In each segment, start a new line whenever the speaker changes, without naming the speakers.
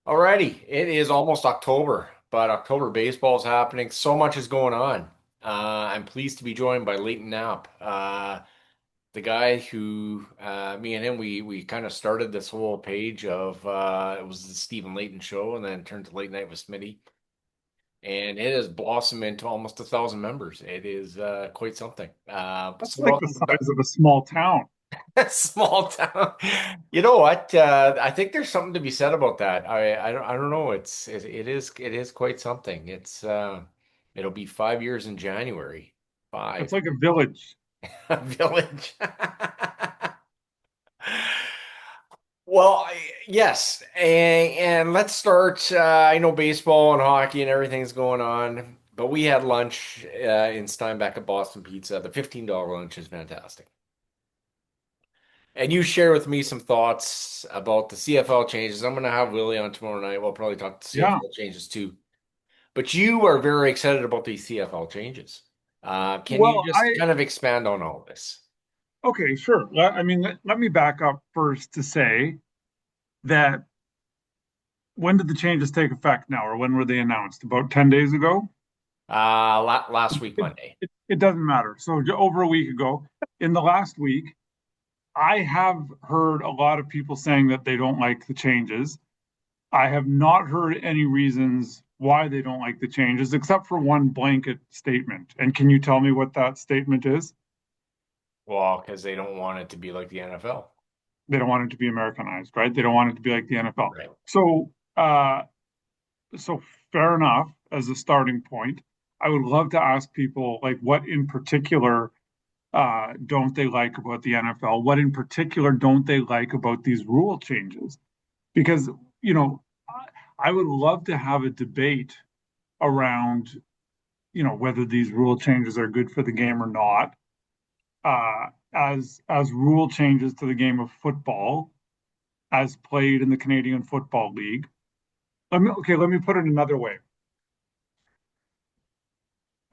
Alrighty, it is almost October, but October baseball is happening. So much is going on. I'm pleased to be joined by Leighton Knapp, the guy who me and him we kind of started this whole page of it was the Stephen Leighton show, and then turned to Late Night with Smitty, and it has blossomed into almost 1,000 members. It is quite something.
That's
So
like the
welcome to the
size of a small town.
small town. You know what? I think there's something to be said about that. I don't know. It is quite something. It'll be 5 years in January.
It's
Five.
like a village.
A village. Well, yes, and let's start. I know baseball and hockey and everything's going on, but we had lunch in Steinbeck at Boston Pizza. The $15 lunch is fantastic. And you share with me some thoughts about the CFL changes. I'm going to have Willie on tomorrow night. We'll probably talk the
Yeah.
CFL changes too. But you are very excited about these CFL changes. Can you
Well,
just kind of expand on all this?
okay, sure. Let me back up first to say that when did the changes take effect now, or when were they announced? About 10 days ago?
Last week,
It,
Monday.
it doesn't matter. So over a week ago, in the last week, I have heard a lot of people saying that they don't like the changes. I have not heard any reasons why they don't like the changes, except for one blanket statement. And can you tell me what that statement is?
Well, because they don't want it to be like the NFL.
They don't want it to be Americanized, right? They don't want it to be like the NFL.
Right.
So, uh, so fair enough as a starting point. I would love to ask people like what in particular don't they like about the NFL? What in particular don't they like about these rule changes? Because, you know, I would love to have a debate around, whether these rule changes are good for the game or not. As rule changes to the game of football, as played in the Canadian Football League. Let me put it another way.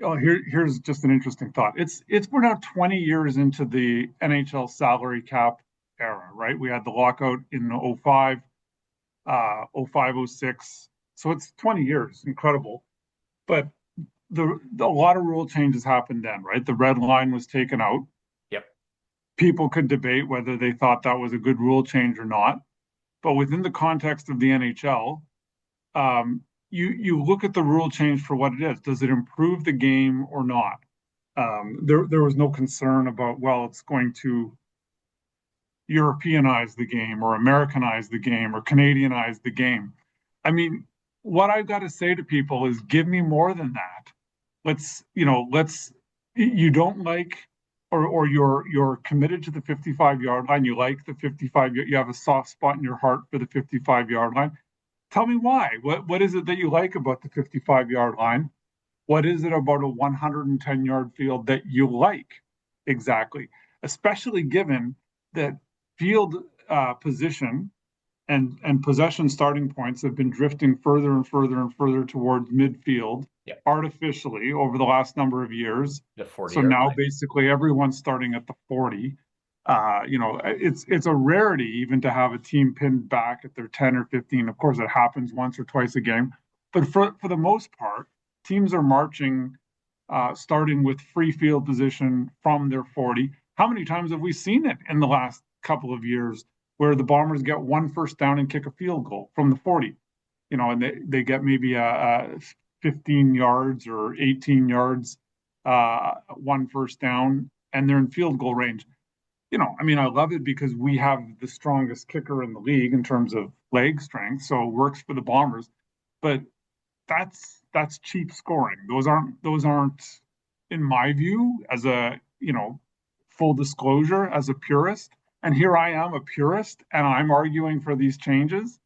Oh, here's just an interesting thought. It's we're now 20 years into the NHL salary cap era, right? We had the lockout in '05, '05, '06. So it's 20 years, incredible. But a lot of rule changes happened then, right? The red line was taken out.
Yep.
People could debate whether they thought that was a good rule change or not. But within the context of the NHL, you look at the rule change for what it is. Does it improve the game or not? There was no concern about, well, it's going to Europeanize the game or Americanize the game or Canadianize the game. I mean, what I've got to say to people is give me more than that. Let's you don't like or you're committed to the 55-yard line. You like the 55, you have a soft spot in your heart for the 55-yard line. Tell me why. What is it that you like about the 55-yard line? What is it about a 110-yard field that you like exactly? Especially given that field position and possession starting points have been drifting further and further and further towards midfield
Yep.
artificially over the last number of years.
The 40
So
yard
now
line.
basically everyone's starting at the 40. It's a rarity even to have a team pinned back at their 10 or 15. Of course, it happens once or twice a game, but for the most part, teams are marching, starting with free field position from their 40. How many times have we seen it in the last couple of years where the Bombers get one first down and kick a field goal from the 40? And they get maybe a 15 yards or 18 yards, one first down, and they're in field goal range. I love it because we have the strongest kicker in the league in terms of leg strength, so it works for the Bombers. But that's cheap scoring. Those aren't, in my view, as a full disclosure, as a purist. And here I am, a purist, and I'm arguing for these changes.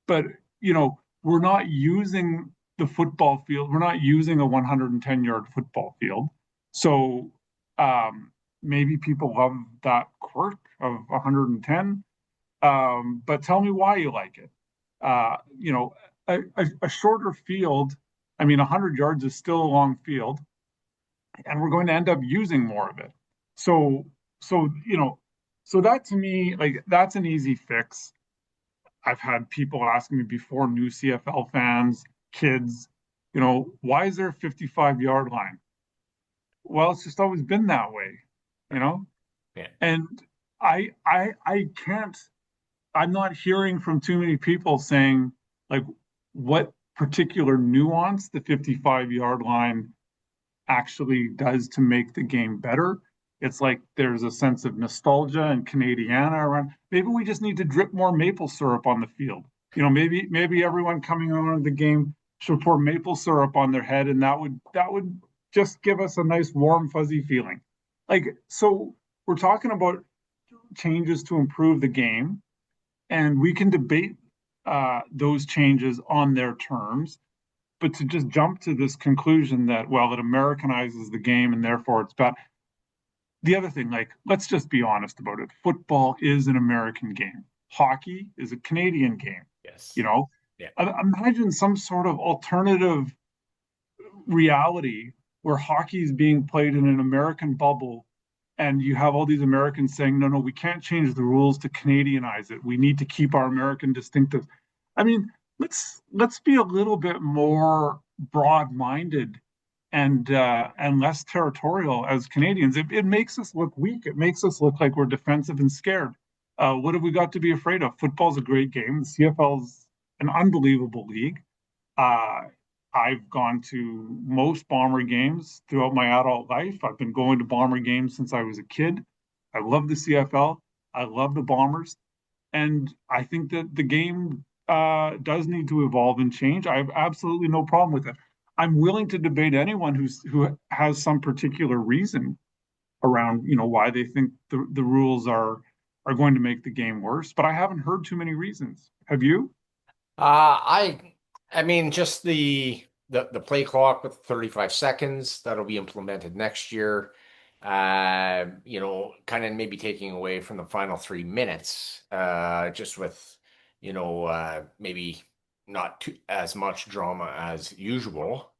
But we're not using the football field. We're not using a 110-yard football field. So maybe people love that quirk of 110. But tell me why you like it. A shorter field, 100 yards is still a long field, and we're going to end up using more of it. So, so, you know, so that to me, like, that's an easy fix. I've had people asking me before, new CFL fans, kids, why is there a 55-yard line? Well, it's just always been that way, you know?
Yeah.
And I can't, I'm not hearing from too many people saying like what particular nuance the 55-yard line actually does to make the game better. It's like there's a sense of nostalgia and Canadiana around. Maybe we just need to drip more maple syrup on the field. Maybe everyone coming on the game should pour maple syrup on their head, and that would just give us a nice warm fuzzy feeling. Like so, we're talking about changes to improve the game, and we can debate those changes on their terms. But to just jump to this conclusion that, well, it Americanizes the game and therefore it's bad. The other thing, like, let's just be honest about it. Football is an American game. Hockey is a Canadian game. You
Yes.
know,
Yeah.
imagine some sort of alternative reality where hockey is being played in an American bubble, and you have all these Americans saying, no, no, we can't change the rules to Canadianize it. We need to keep our American distinctive. I mean, let's be a little bit more broad-minded and less territorial as Canadians. It makes us look weak. It makes us look like we're defensive and scared. What have we got to be afraid of? Football's a great game. The CFL's an unbelievable league. Uh, I've gone to most Bomber games throughout my adult life. I've been going to Bomber games since I was a kid. I love the CFL. I love the Bombers. And I think that the game does need to evolve and change. I have absolutely no problem with it. I'm willing to debate anyone who has some particular reason around, why they think the rules are going to make the game worse. But I haven't heard too many reasons. Have you?
I mean, just the play clock with 35 seconds that'll be implemented next year. Kind of maybe taking away from the final 3 minutes, just with, maybe not too, as much drama as usual.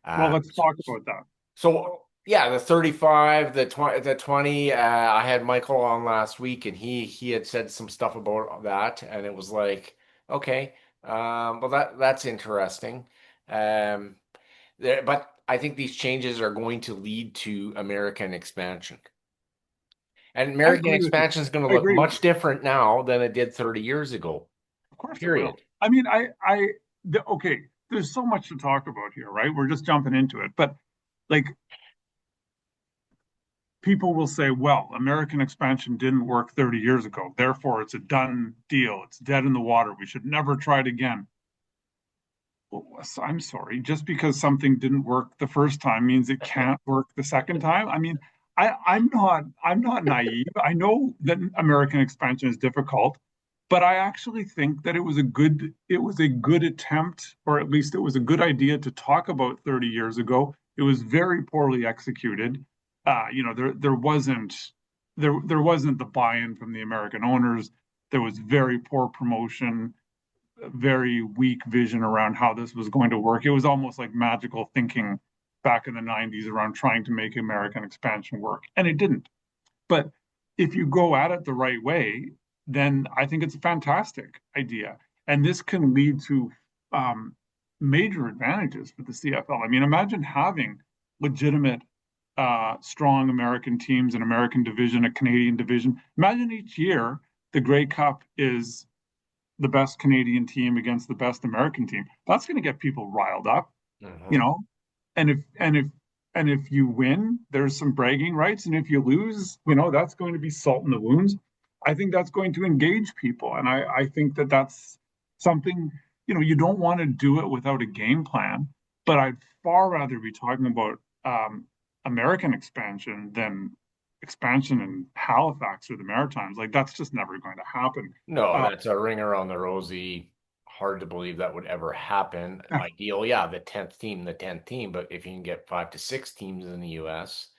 Well,
Uh,
let's talk about that.
so yeah, the 35, the 20, I had Michael on last week and he had said some stuff about that and it was like, okay, well that's interesting. Um, but I think these changes are going to lead to American expansion. And
I
American
agree with you.
expansion is going to
I
look
agree with
much
you.
different now than it did 30 years ago.
Of course it will.
Period.
I mean, okay, there's so much to talk about here, right? We're just jumping into it. But like people will say, well, American expansion didn't work 30 years ago. Therefore, it's a done deal. It's dead in the water. We should never try it again. Well, I'm sorry, just because something didn't work the first time means it can't work the second time. I mean, I'm not naive. I know that American expansion is difficult, but I actually think that it was a good attempt, or at least it was a good idea to talk about 30 years ago. It was very poorly executed. There wasn't the buy-in from the American owners. There was very poor promotion, very weak vision around how this was going to work. It was almost like magical thinking back in the 90s around trying to make American expansion work, and it didn't. But if you go at it the right way, then I think it's a fantastic idea. And this can lead to um, major advantages for the CFL. I mean, imagine having legitimate, strong American teams, an American division, a Canadian division. Imagine each year the Grey Cup is the best Canadian team against the best American team. That's going to get people riled up, you
Mhm.
know. And if you win, there's some bragging rights, and if you lose, that's going to be salt in the wounds. I think that's going to engage people, and I think that that's something you don't want to do it without a game plan. But I'd far rather be talking about American expansion than expansion in Halifax or the Maritimes. Like that's just never going to happen.
No,
Uh,
that's a ring around the rosy. Hard to believe that would ever happen. Ideal, yeah, the 10th team, but if you can get 5 to 6 teams in the US,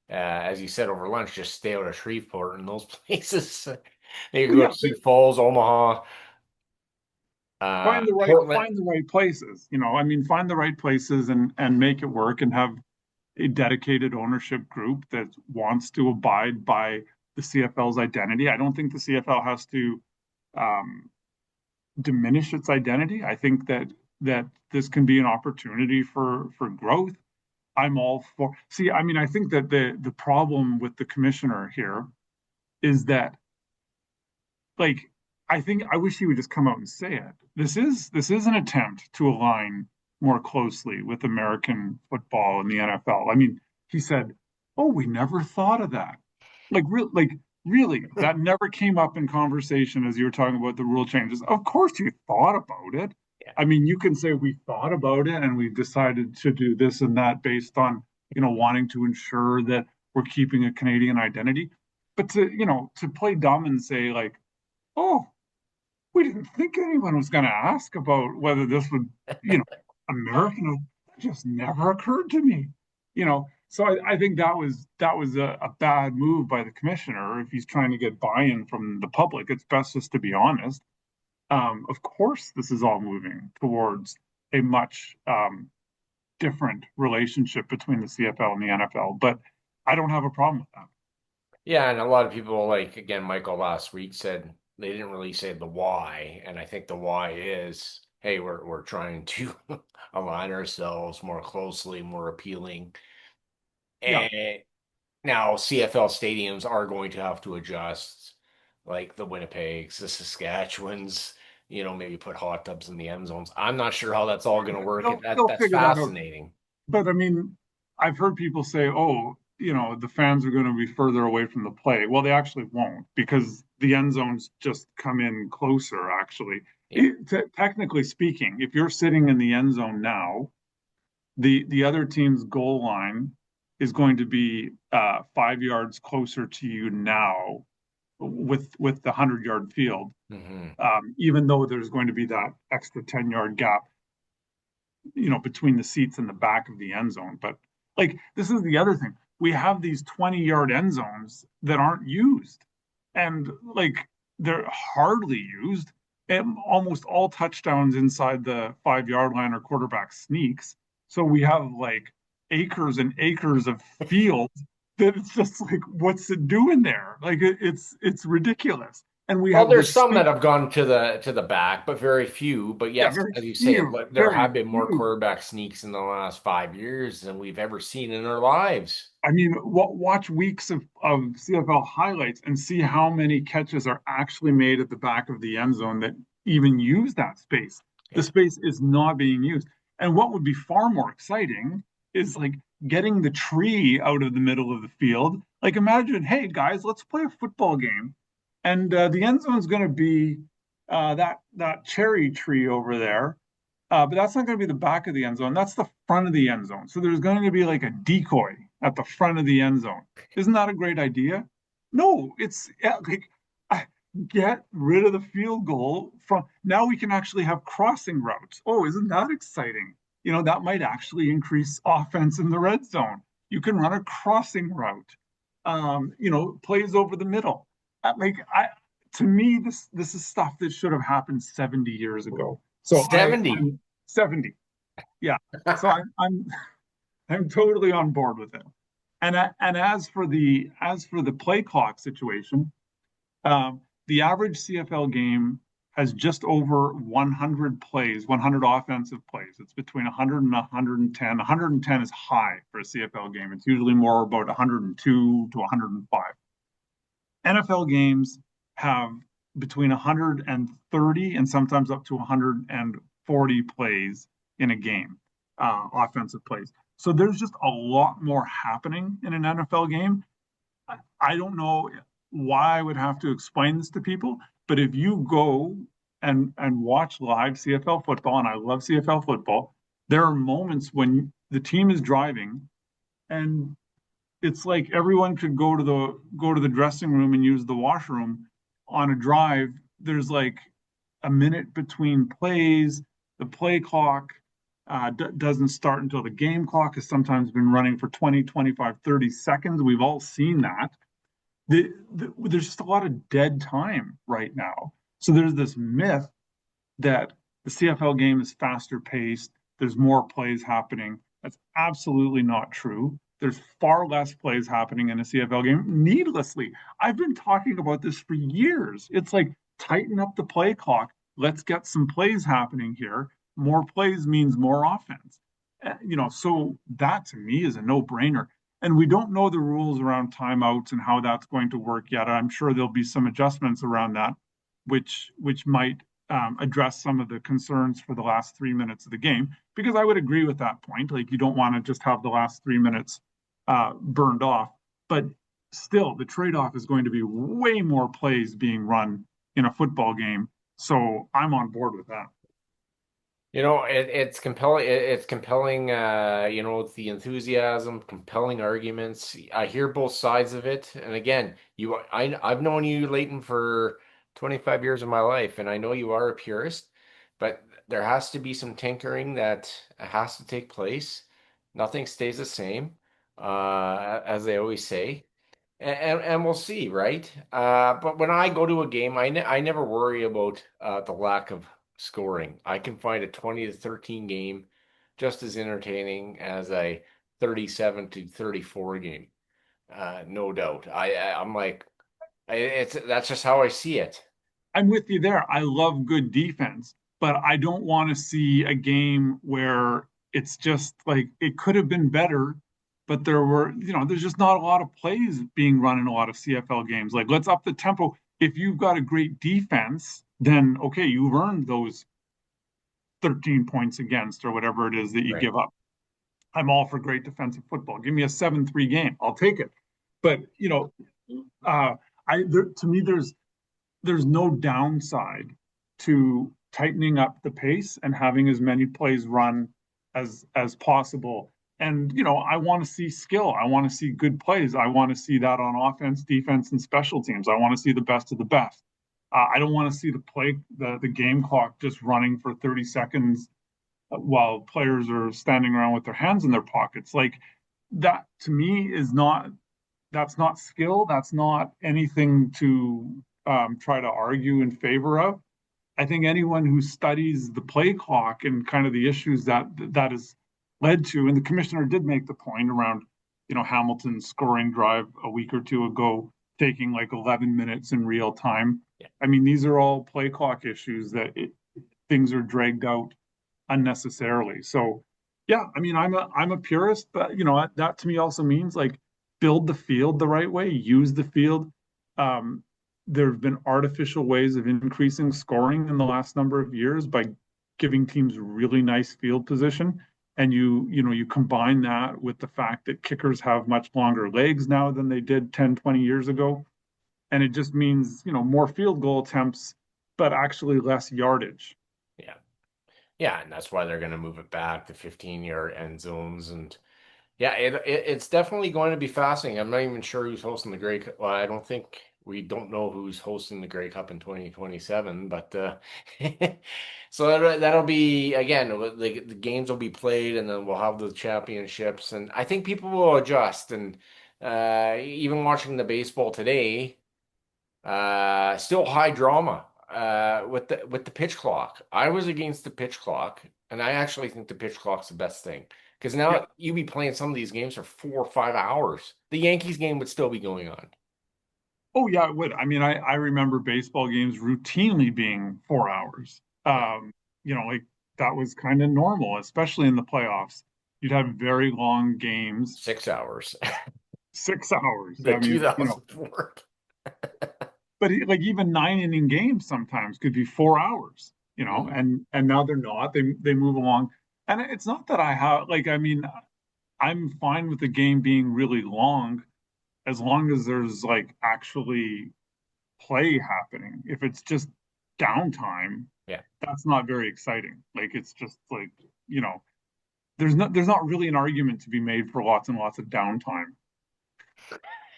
as you said over lunch, just stay out of Shreveport and those places. Maybe go
yeah,
to Sioux Falls, Omaha,
find the right
Portland.
find the right places. I mean, find the right places and make it work and have a dedicated ownership group that wants to abide by the CFL's identity. I don't think the CFL has to um, diminish its identity. I think that this can be an opportunity for growth. I'm all for. See, I mean, I think that the problem with the commissioner here is that, like, I think I wish he would just come out and say it. This is an attempt to align more closely with American football and the NFL. I mean, he said, "Oh, we never thought of that." Like really, that never came up in conversation as you were talking about the rule changes. Of course, you thought about it.
Yeah.
I mean, you can say we thought about it and we decided to do this and that based on, wanting to ensure that we're keeping a Canadian identity. But to play dumb and say like, oh, we didn't think anyone was going to ask about whether this would, you know, American. That just never occurred to me. So I think that was a bad move by the commissioner. If he's trying to get buy-in from the public, it's best just to be honest. Of course, this is all moving towards a much different relationship between the CFL and the NFL, but I don't have a problem with that.
Yeah, and a lot of people, like again, Michael last week said they didn't really say the why, and I think the why is, hey, we're trying to align ourselves more closely, more appealing.
Yeah,
And now CFL stadiums are going to have to adjust, like the Winnipegs, the Saskatchewans, maybe put hot tubs in the end zones. I'm not sure how that's all going to work.
they'll
That's
figure that out.
fascinating.
But I mean, I've heard people say, oh, the fans are going to be further away from the play. Well, they actually won't because the end zones just come in closer, actually.
Yeah.
Technically speaking, if you're sitting in the end zone now, the other team's goal line is going to be 5 yards closer to you now with the 100-yard field,
Hmm.
even though there's going to be that extra 10-yard gap between the seats and the back of the end zone. But like this is the other thing. We have these 20-yard end zones that aren't used. And like they're hardly used. And almost all touchdowns inside the 5 yard line are quarterback sneaks. So we have like acres and acres of field that it's just like, what's it doing there? Like it's ridiculous. And we
Well,
have
there's
this
some
space.
that have gone to the back, but very few. But
Yeah,
yes,
very
as you say,
few,
there
very
have been more
few.
quarterback sneaks in the last 5 years than we've ever seen in our lives.
I mean, watch weeks of CFL highlights and see how many catches are actually made at the back of the end zone that even use that space. The
Yeah.
space is not being used. And what would be far more exciting is like getting the tree out of the middle of the field. Like imagine, hey guys, let's play a football game, and the end zone is going to be that cherry tree over there. But that's not going to be the back of the end zone. That's the front of the end zone. So there's going to be like a decoy at the front of the end zone. Isn't that a great idea? No, it's like get rid of the field goal from now we can actually have crossing routes. Oh, isn't that exciting? That might actually increase offense in the red zone. You can run a crossing route. Plays over the middle. Like to me, this is stuff that should have happened 70 years ago. So
70.
I'm 70. Yeah. So I'm totally on board with it. And as for the play clock situation, the average CFL game has just over 100 plays, 100 offensive plays. It's between 100 and 110. 110 is high for a CFL game. It's usually more about 102 to 105. NFL games have between 130 and sometimes up to 140 plays in a game, offensive plays. So there's just a lot more happening in an NFL game. I don't know why I would have to explain this to people, but if you go and watch live CFL football, and I love CFL football, there are moments when the team is driving and it's like everyone could go to the dressing room and use the washroom on a drive. There's like a minute between plays. The play clock doesn't start until the game clock has sometimes been running for 20, 25, 30 seconds. We've all seen that. There's just a lot of dead time right now. So there's this myth that the CFL game is faster paced, there's more plays happening. That's absolutely not true. There's far less plays happening in a CFL game needlessly. I've been talking about this for years. It's like tighten up the play clock. let's get some plays happening here. More plays means more offense. So that to me is a no-brainer. And we don't know the rules around timeouts and how that's going to work yet. I'm sure there'll be some adjustments around that, which might address some of the concerns for the last 3 minutes of the game. Because I would agree with that point. Like you don't want to just have the last 3 minutes burned off, but still, the trade-off is going to be way more plays being run in a football game. So I'm on board with that.
It's compelling. It's compelling. It's the enthusiasm, compelling arguments. I hear both sides of it. And again, I've known you, Leighton, for 25 years of my life, and I know you are a purist, but there has to be some tinkering that has to take place. Nothing stays the same, as they always say. And we'll see, right? But when I go to a game, I never worry about the lack of scoring. I can find a 20-13 game just as entertaining as a 37-34 game. No doubt. I'm like, it's that's just how I see it.
I'm with you there. I love good defense, but I don't want to see a game where it's just like it could have been better, but there's just not a lot of plays being run in a lot of CFL games. Like, let's up the tempo. If you've got a great defense, then okay, you've earned those 13 points against or whatever it is that you
Right.
give up. I'm all for great defensive football. Give me a 7-3 game. I'll take it. But, uh, to me, there's no downside to tightening up the pace and having as many plays run as possible. And I want to see skill. I want to see good plays. I want to see that on offense, defense, and special teams. I want to see the best of the best. I don't want to see the game clock just running for 30 seconds while players are standing around with their hands in their pockets. Like that to me is not that's not skill. That's not anything to try to argue in favor of. I think anyone who studies the play clock and kind of the issues that has led to, and the commissioner did make the point around, Hamilton's scoring drive a week or two ago, taking like 11 minutes in real time.
Yeah.
I mean, these are all play clock issues things are dragged out unnecessarily. So, yeah, I mean, I'm a purist, but that to me also means like build the field the right way, use the field. Um, there have been artificial ways of increasing scoring in the last number of years by giving teams really nice field position. And you combine that with the fact that kickers have much longer legs now than they did 10, 20 years ago. And it just means, more field goal attempts, but actually less yardage.
Yeah. Yeah, and that's why they're going to move it back to 15-yard end zones. And yeah, it's definitely going to be fascinating. I'm not even sure who's hosting the Grey Cup. Well, I don't think we don't know who's hosting the Grey Cup in 2027, but so that'll be again the games will be played, and then we'll have the championships, and I think people will adjust. And even watching the baseball today. Still high drama with the pitch clock. I was against the pitch clock, and I actually think the pitch clock's the best thing because
Yeah.
now you be playing some of these games for 4 or 5 hours. The Yankees game would still be going on.
Oh yeah, it would. I mean, I remember baseball games routinely being 4 hours.
Yeah,
Like that was kind of normal, especially in the playoffs. You'd have very long games,
6 hours.
6 hours.
The
I mean,
2004.
but like even 9 inning games sometimes could be 4 hours.
Mhm.
And now they're not. They move along, and it's not that I have like. I mean, I'm fine with the game being really long as there's like actually play happening. If it's just downtime,
Yeah.
that's not very exciting. Like it's just like, you know, there's not really an argument to be made for lots and lots of downtime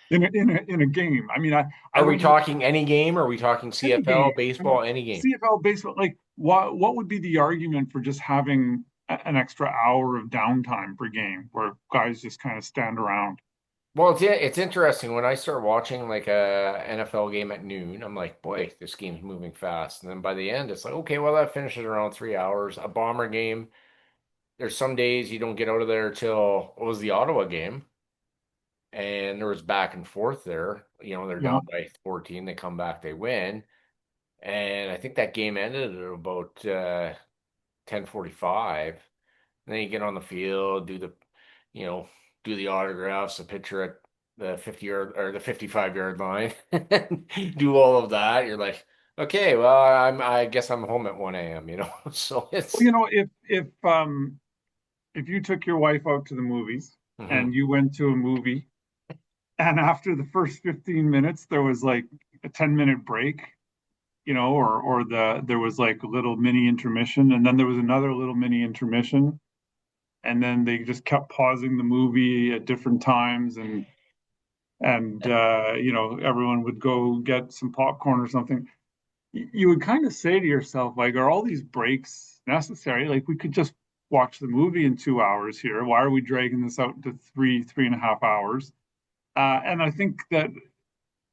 in a game. I mean, I
Are we
don't know
talking any game? Or are we talking
any
CFL,
game. I mean,
baseball, any game?
CFL baseball, like what would be the argument for just having an extra hour of downtime per game where guys just kind of stand around?
Well, it's interesting when I start watching like a NFL game at noon. I'm like, boy, this game's moving fast. And then by the end, it's like, okay, well, that finishes around 3 hours. A Bomber game. There's some days you don't get out of there till what was the Ottawa game, and there was back and forth there. They're
Yeah.
down by 14, they come back, they win. And I think that game ended at about 10:45. And then you get on the field, you know, do the autographs, a picture at the 50-yard or the 55-yard line, do all of that. You're like, okay, well, I guess I'm home at 1 a.m., you know? So
Well,
it's
if you took your wife out to the movies
mhm.
and you went to a movie, and after the first 15 minutes there was like a 10-minute break, or there was like a little mini intermission, and then there was another little mini intermission, and then they just kept pausing the movie at different times, and everyone would go get some popcorn or something. You would kind of say to yourself, like, are all these breaks necessary? Like, we could just watch the movie in 2 hours here. Why are we dragging this out to three and a half hours? And I think that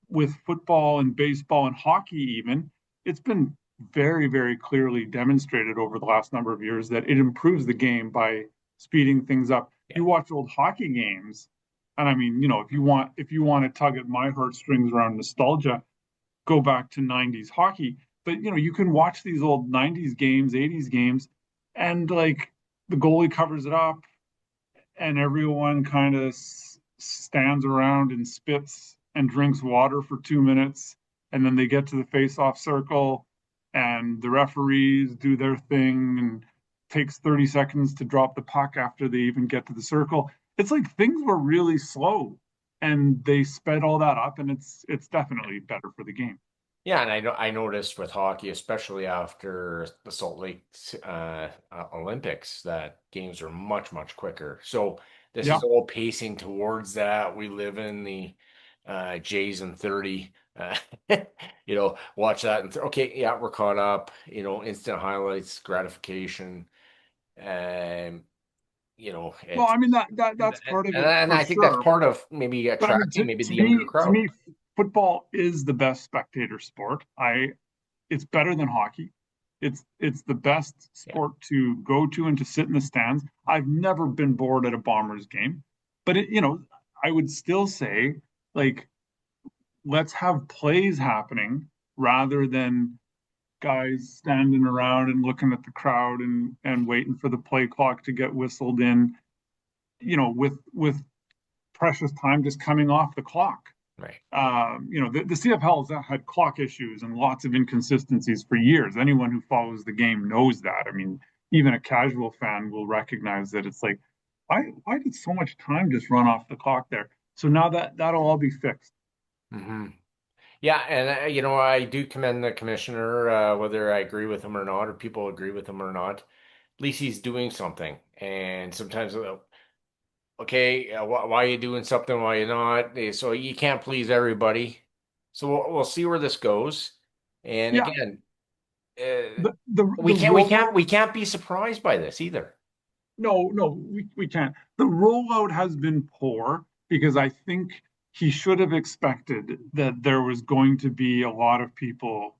with football and baseball and hockey, even, it's been very, very clearly demonstrated over the last number of years that it improves the game by speeding things up.
Yeah.
You watch old hockey games, and I mean, if you want to tug at my heartstrings around nostalgia, go back to 90s hockey. But you can watch these old 90s games, 80s games, and like the goalie covers it up, and everyone kind of stands around and spits and drinks water for 2 minutes, and then they get to the face-off circle, and the referees do their thing, and takes 30 seconds to drop the puck after they even get to the circle. It's like things were really slow, and they sped all that up, and it's definitely better for the game.
Yeah, and I noticed with hockey, especially after the Salt Lake Olympics, that games are much, much quicker. So this
Yeah.
is all pacing towards that. We live in the Jays and 30. Watch that and okay, yeah, we're caught up. Instant highlights, gratification, and
Well,
it's
I mean that's
and,
part of
and
it
and
for
I think that's
sure.
part of maybe
But I mean,
attracting maybe
to
the younger
me, to
crowd.
me, football is the best spectator sport. It's better than hockey. It's the best
Yeah.
sport to go to and to sit in the stands. I've never been bored at a Bombers game, but I would still say, like, let's have plays happening rather than guys standing around and looking at the crowd and waiting for the play clock to get whistled in. With precious time just coming off the clock.
Right.
The CFL has had clock issues and lots of inconsistencies for years. Anyone who follows the game knows that. I mean, even a casual fan will recognize that it's like, why did so much time just run off the clock there? So now that'll all be fixed.
Hmm. Yeah, and I do commend the commissioner, whether I agree with him or not, or people agree with him or not. At least he's doing something. And sometimes, okay, why are you doing something? Why you not? So you can't please everybody. So we'll see where this goes. And
Yeah,
again,
the rollout.
we can't be surprised by this either.
No, no, we can't. The rollout has been poor because I think he should have expected that there was going to be a lot of people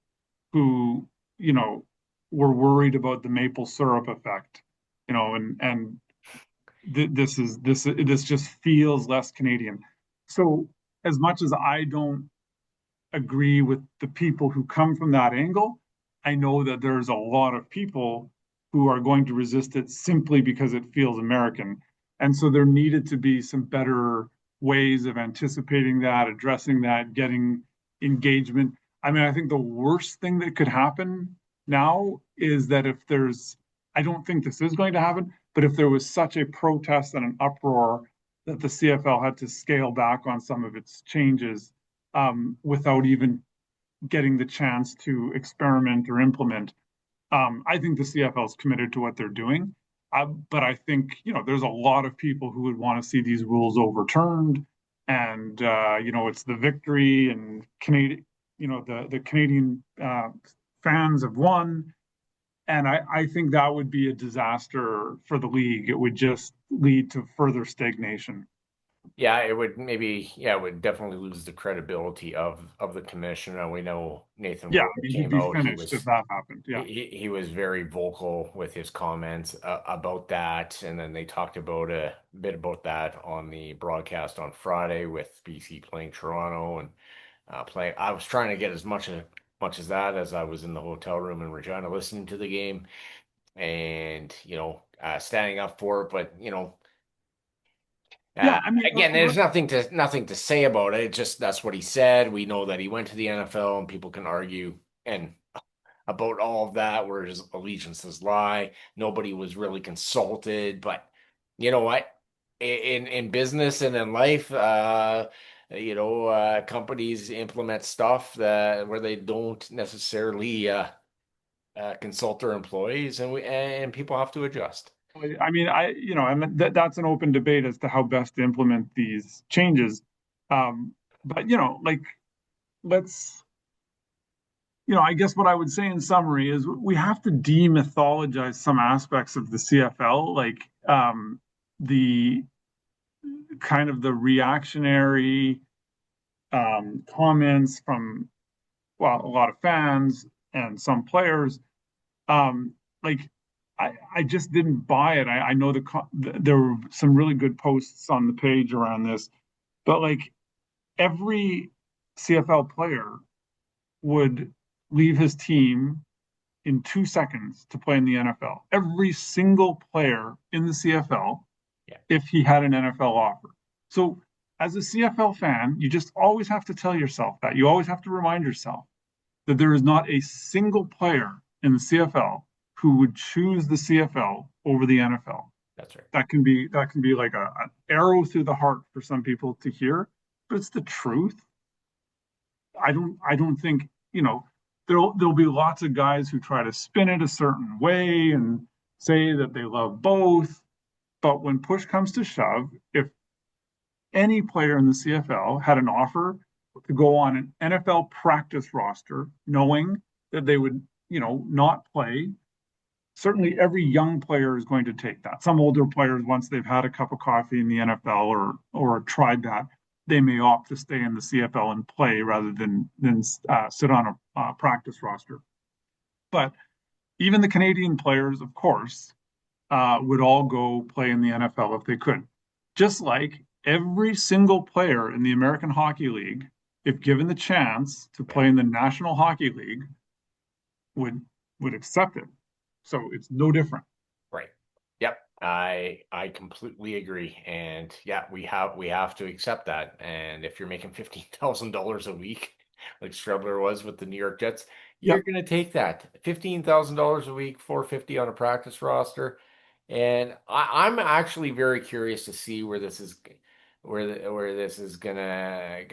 who, you know, were worried about the maple syrup effect, and this just feels less Canadian. So as much as I don't agree with the people who come from that angle, I know that there's a lot of people who are going to resist it simply because it feels American. And so there needed to be some better ways of anticipating that, addressing that, getting engagement. I mean, I think the worst thing that could happen now is that I don't think this is going to happen, but if there was such a protest and an uproar that the CFL had to scale back on some of its changes, without even getting the chance to experiment or implement. I think the CFL is committed to what they're doing. But I think, there's a lot of people who would want to see these rules overturned. And, it's the victory and Canadian, the Canadian fans have won. And I think that would be a disaster for the league. It would just lead to further stagnation.
Yeah, it would definitely lose the credibility of the commission. And we know Nathan
Yeah, I
Rourke
mean, he'd
came
be
out.
finished if that happened. Yeah.
He was very vocal with his comments about that, and then they talked about a bit about that on the broadcast on Friday with BC playing Toronto and playing. I was trying to get as much much as that as I was in the hotel room in Regina listening to the game and standing up for it. But
Yeah, I mean,
again, there's nothing to say about it. It's just that's what he said. We know that he went to the NFL, and people can argue and about all of that, where his allegiances lie. Nobody was really consulted, but you know what? In business and in life, companies implement stuff that where they don't necessarily consult their employees, and people have to adjust.
I mean, I mean that's an open debate as to how best to implement these changes. But like let's, I guess what I would say in summary is we have to demythologize some aspects of the CFL, like the kind of the reactionary comments from, well, a lot of fans and some players. Um, like I just didn't buy it. I know there were some really good posts on the page around this, but like every CFL player would leave his team in 2 seconds to play in the NFL. Every single player in the CFL,
Yeah,
if he had an NFL offer. So as a CFL fan, you just always have to tell yourself that. You always have to remind yourself that there is not a single player in the CFL who would choose the CFL over the NFL.
that's right.
That can be like an arrow through the heart for some people to hear, but it's the truth. I don't think, there'll be lots of guys who try to spin it a certain way and say that they love both. But when push comes to shove, if any player in the CFL had an offer to go on an NFL practice roster, knowing that they would, not play, certainly every young player is going to take that. Some older players, once they've had a cup of coffee in the NFL or tried that, they may opt to stay in the CFL and play rather than sit on a practice roster. But even the Canadian players, of course, would all go play in the NFL if they could. Just like every single player in the American Hockey League, if given the chance to
Yeah.
play in the National Hockey League, would would accept it. So it's no different.
Right. Yep. I completely agree. And yeah, we have to accept that. And if you're making $15,000 a week, like Strebler was with the New York Jets, you're
Yep.
gonna take that. $15,000 a week, 450 on a practice roster. And I'm actually very curious to see where this is gonna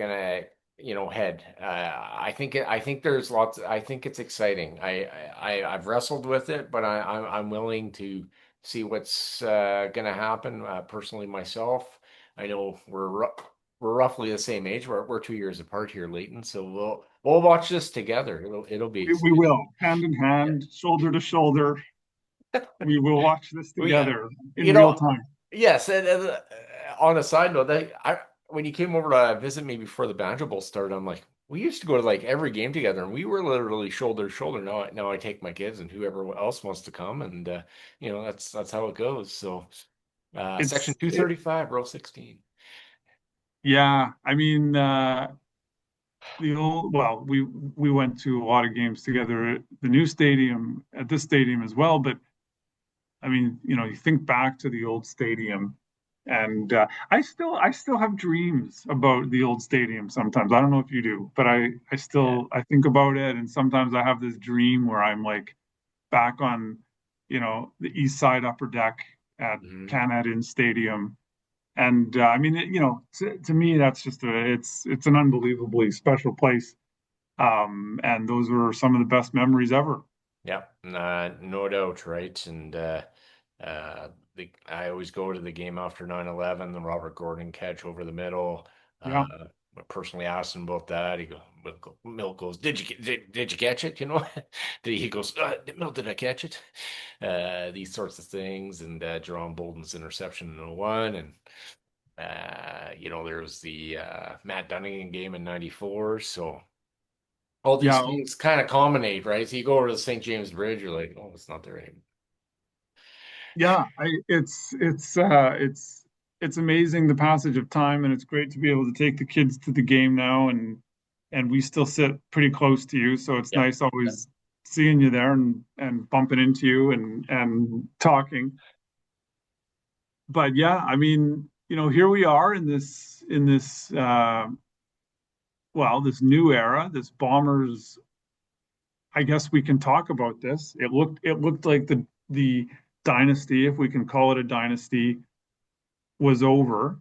head. I think there's lots. I think it's exciting. I've wrestled with it, but I'm willing to see what's going to happen. Personally, myself, I know we're roughly the same age. We're 2 years apart here, Leighton. So we'll watch this together. It'll be
We
exciting.
will, hand in
Yeah.
hand, shoulder to shoulder. We will watch this
We,
together in
you
real
know,
time.
yes. And on a side note, when you came over to visit me before the Banjo Bowl started, I'm like, we used to go to like every game together, and we were literally shoulder to shoulder. Now I take my kids and whoever else wants to come, and that's how it goes. So, Section
It's it,
235, Row 16.
yeah. I mean, the old well, we went to a lot of games together at the new stadium, at this stadium as well. But I mean, you think back to the old stadium, and I still have dreams about the old stadium sometimes. I don't know if you do, but I
Yeah.
still I think about it, and sometimes I have this dream where I'm like back on, the east side upper deck at
Mhm.
Canada Inn Stadium. And I mean, to me, that's just it's an unbelievably special place. And those were some of the best memories ever.
Yeah, no doubt, right? And I always go to the game after 9/11, the Robert Gordon catch over the middle.
Yeah,
I personally asked him about that. Milt goes, did you catch it? He goes, Milt, did I catch it? These sorts of things, and Jerome Bolden's interception in '01, and there was the Matt Dunnigan game in '94. So all these
yeah,
things kind of culminate, right? So you go over to the St. James Bridge, you're like, oh, it's not there anymore.
yeah. It's amazing the passage of time, and it's great to be able to take the kids to the game now. And and we still sit pretty close to you, so it's
Yep.
nice always seeing you there and bumping into you and talking. But yeah, I mean, here we are in this well, this new era, this Bombers. I guess we can talk about this. It looked like the dynasty, if we can call it a dynasty, was over,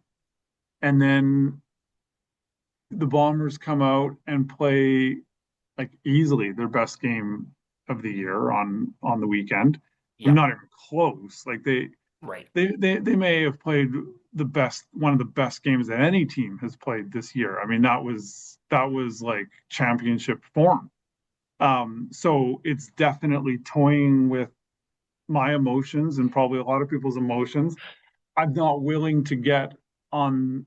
and then the Bombers come out and play like easily their best game of the year on the weekend. I mean,
Yep.
not even close. Like
Right.
they may have played one of the best games that any team has played this year. I mean, that was like championship form. So it's definitely toying with my emotions and probably a lot of people's emotions. I'm not willing to get on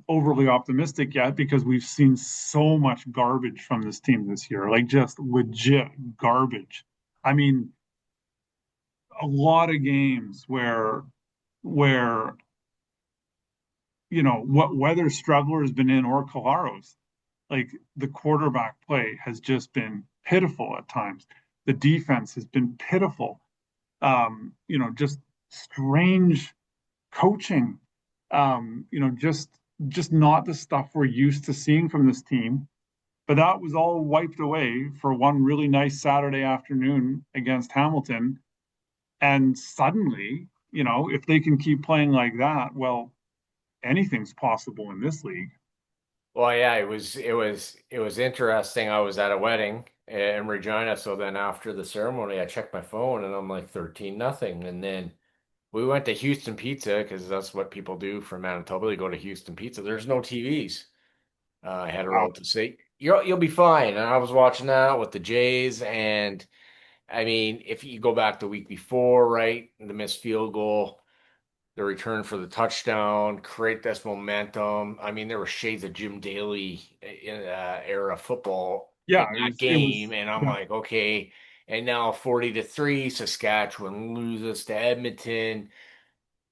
overly optimistic yet because we've seen so much garbage from this team this year, like just legit garbage. I mean, a lot of games where what whether Struggler has been in or Colaros, like the quarterback play has just been pitiful at times. The defense has been pitiful. Just strange coaching. Just not the stuff we're used to seeing from this team. But that was all wiped away for one really nice Saturday afternoon against Hamilton. And suddenly, if they can keep playing like that, well, anything's possible in this league.
Well, yeah, it was interesting. I was at a wedding in Regina, so then after the ceremony, I checked my phone and I'm like 13-0. And then we went to Houston Pizza because that's what people do from Manitoba. They go to Houston Pizza. There's no TVs. I had a
Wow.
relative say, you'll be fine. And I was watching that with the Jays, and I mean, if you go back the week before, right, the missed field goal, the return for the touchdown, create this momentum. I mean, there were shades of Jim Daly era football
Yeah,
in
it
that
was it
game,
was
and I'm
yeah,
like, okay. And now 40-3, Saskatchewan loses to Edmonton.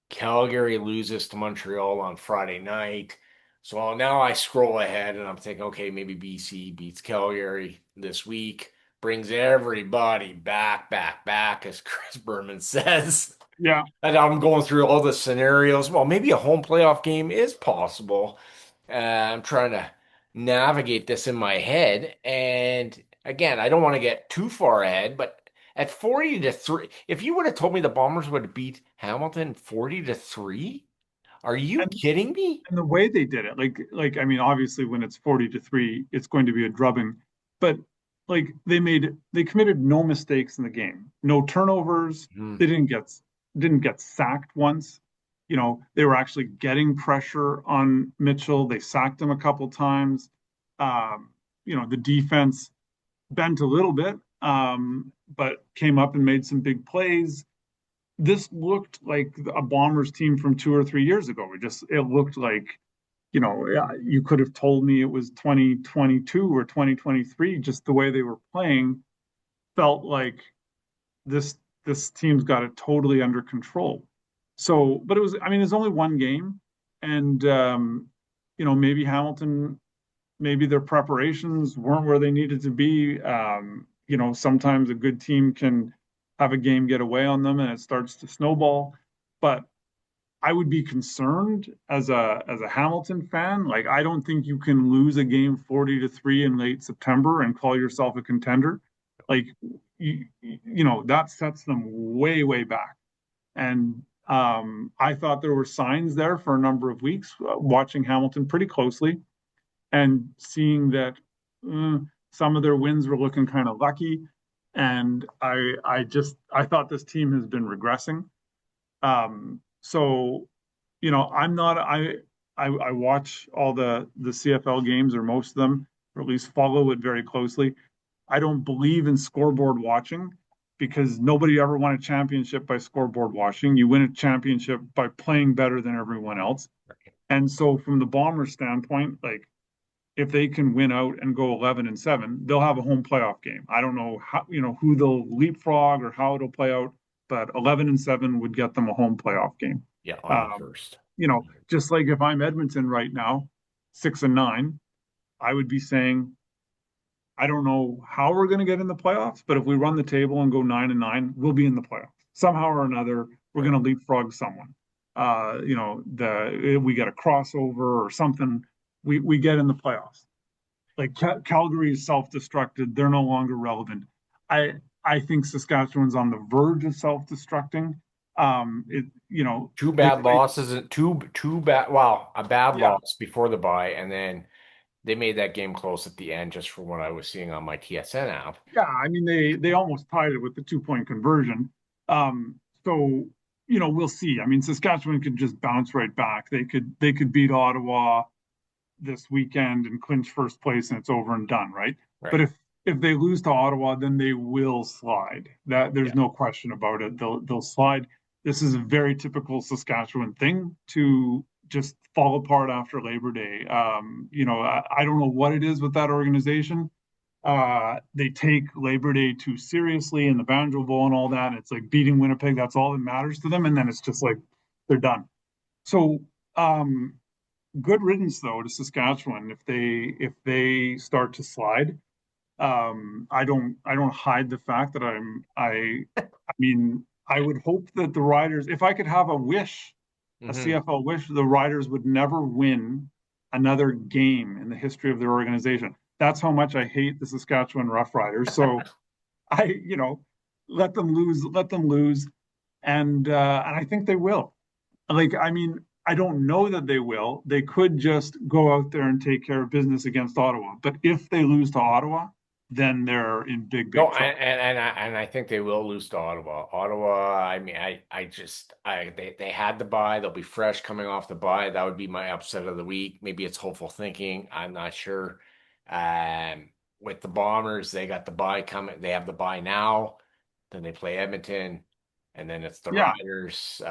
Calgary loses to Montreal on Friday night. So now I scroll ahead and I'm thinking, okay, maybe BC beats Calgary this week, brings everybody back, back, back, as Chris Berman says.
yeah.
And I'm going through all the scenarios. Well, maybe a home playoff game is possible. I'm trying to navigate this in my head. And again, I don't want to get too far ahead, but at 40-3, if you would have told me the Bombers would beat Hamilton 40-3, are you
And
kidding me?
and the way they did it, like I mean, obviously when it's 40-3, it's going to be a drubbing. But like they committed no mistakes in the game, no turnovers.
Hmm.
They didn't get sacked once. They were actually getting pressure on Mitchell. They sacked him a couple times. The defense bent a little bit, but came up and made some big plays. This looked like a Bombers team from 2 or 3 years ago. It looked like, you could have told me it was 2022 or 2023. Just the way they were playing felt like this this team's got it totally under control. So, but I mean, it's only one game, and maybe Hamilton, maybe their preparations weren't where they needed to be. Sometimes a good team can have a game get away on them and it starts to snowball. But I would be concerned as a Hamilton fan. Like, I don't think you can lose a game 40-3 in late September and call yourself a contender. Like, that sets them way, way back. And I thought there were signs there for a number of weeks, watching Hamilton pretty closely and seeing that uh, some of their wins were looking kind of lucky. And I thought this team has been regressing. So, I'm not I watch all the CFL games or most of them, or at least follow it very closely. I don't believe in scoreboard watching because nobody ever won a championship by scoreboard watching. You win a championship by playing better than everyone else. And so from the Bombers standpoint, like if they can win out and go 11-7, they'll have a home playoff game. I don't know how, who they'll leapfrog or how it'll play out, but 11-7 would get them a home playoff game.
Yeah, on the
Um,
first.
just like if I'm Edmonton right now, 6-9, I would be saying I don't know how we're going to get in the playoffs, but if we run the table and go 9-9, we'll be in the playoffs somehow or another. We're
Right.
going to leapfrog someone. We get a crossover or something. We get in the playoffs. Like Calgary is self-destructed; they're no longer relevant. I I think Saskatchewan's on the verge of self-destructing. It
Two
they
bad
play.
losses, two bad, well, a bad
Yeah,
loss before the bye, and then they made that game close at the end just from what I was seeing on my TSN app.
yeah. I mean, they almost tied it with the 2 point conversion. So we'll see. I mean, Saskatchewan could just bounce right back. They could beat Ottawa this weekend and clinch first place, and it's over and done, right? But
Right.
if they lose to Ottawa, then they will slide. That there's
Yeah.
no question about it. They'll slide. This is a very typical Saskatchewan thing to just fall apart after Labor Day. I don't know what it is with that organization. They take Labor Day too seriously and the Banjo Bowl and all that. And it's like beating Winnipeg. That's all that matters to them. And then it's just like they're done. So good riddance though to Saskatchewan if they start to slide. I don't hide the fact that I mean I would hope that the Riders, if I could have a wish, a
Hmm.
CFL wish, the Riders would never win another game in the history of their organization. That's how much I hate the Saskatchewan Roughriders. So I let them lose, and I think they will. Like, I mean, I don't know that they will. They could just go out there and take care of business against Ottawa. But if they lose to Ottawa, then they're in big,
No,
big trouble.
and I think they will lose to Ottawa. Ottawa, I mean, they had the bye. They'll be fresh coming off the bye. That would be my upset of the week. Maybe it's hopeful thinking. I'm not sure. With the Bombers, they got the bye coming. They have the bye now. Then they play Edmonton, and then it's the
Yeah,
Riders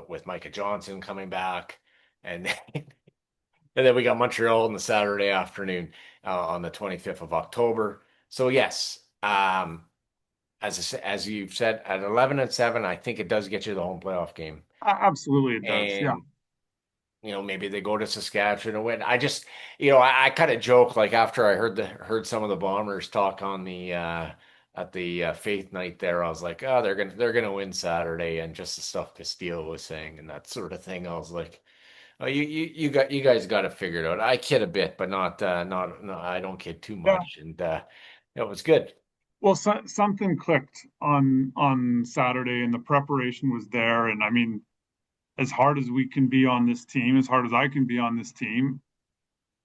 with Micah Johnson coming back, and then, and then we got Montreal on the Saturday afternoon on the 25th of October. So yes, as you've said, at 11-7, I think it does get you the home playoff game.
absolutely it does. Yeah.
And maybe they go to Saskatchewan and win. I kind of joke like after I heard some of the Bombers talk on the at the Faith night there, I was like, oh, they're gonna win Saturday, and just the stuff Castillo was saying and that sort of thing. I was like, oh, you guys got it figured out. I kid a bit, but not no, I don't kid too
Yeah.
much, and it was good.
Well, something clicked on Saturday, and the preparation was there. And I mean, as hard as we can be on this team, as hard as I can be on this team,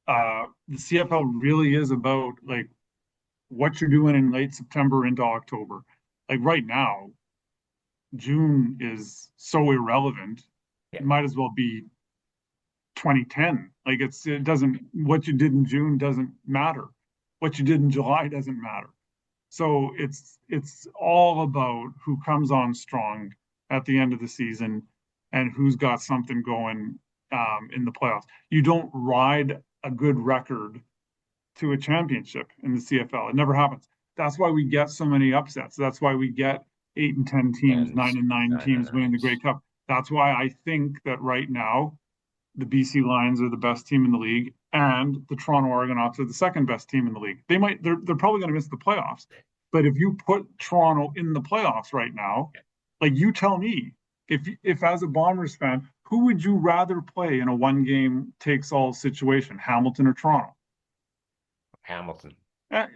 the CFL really is about like what you're doing in late September into October. Like right now, June is so irrelevant.
Yeah,
It might as well be 2010. Like it doesn't what you did in June doesn't matter. What you did in July doesn't matter. So it's all about who comes on strong at the end of the season and who's got something going in the playoffs. You don't ride a good record to a championship in the CFL. It never happens. That's why we get so many upsets. That's why we get 8 and 10 teams,
and
9 and 9
nine and
teams winning the
nines.
Grey Cup. That's why I think that right now the BC Lions are the best team in the league, and the Toronto Argonauts are the second best team in the league. They're probably going to miss the playoffs, but if you put Toronto in the playoffs right now, like you tell me, if as a Bombers fan, who would you rather play in a one game takes all situation, Hamilton or Toronto?
Hamilton,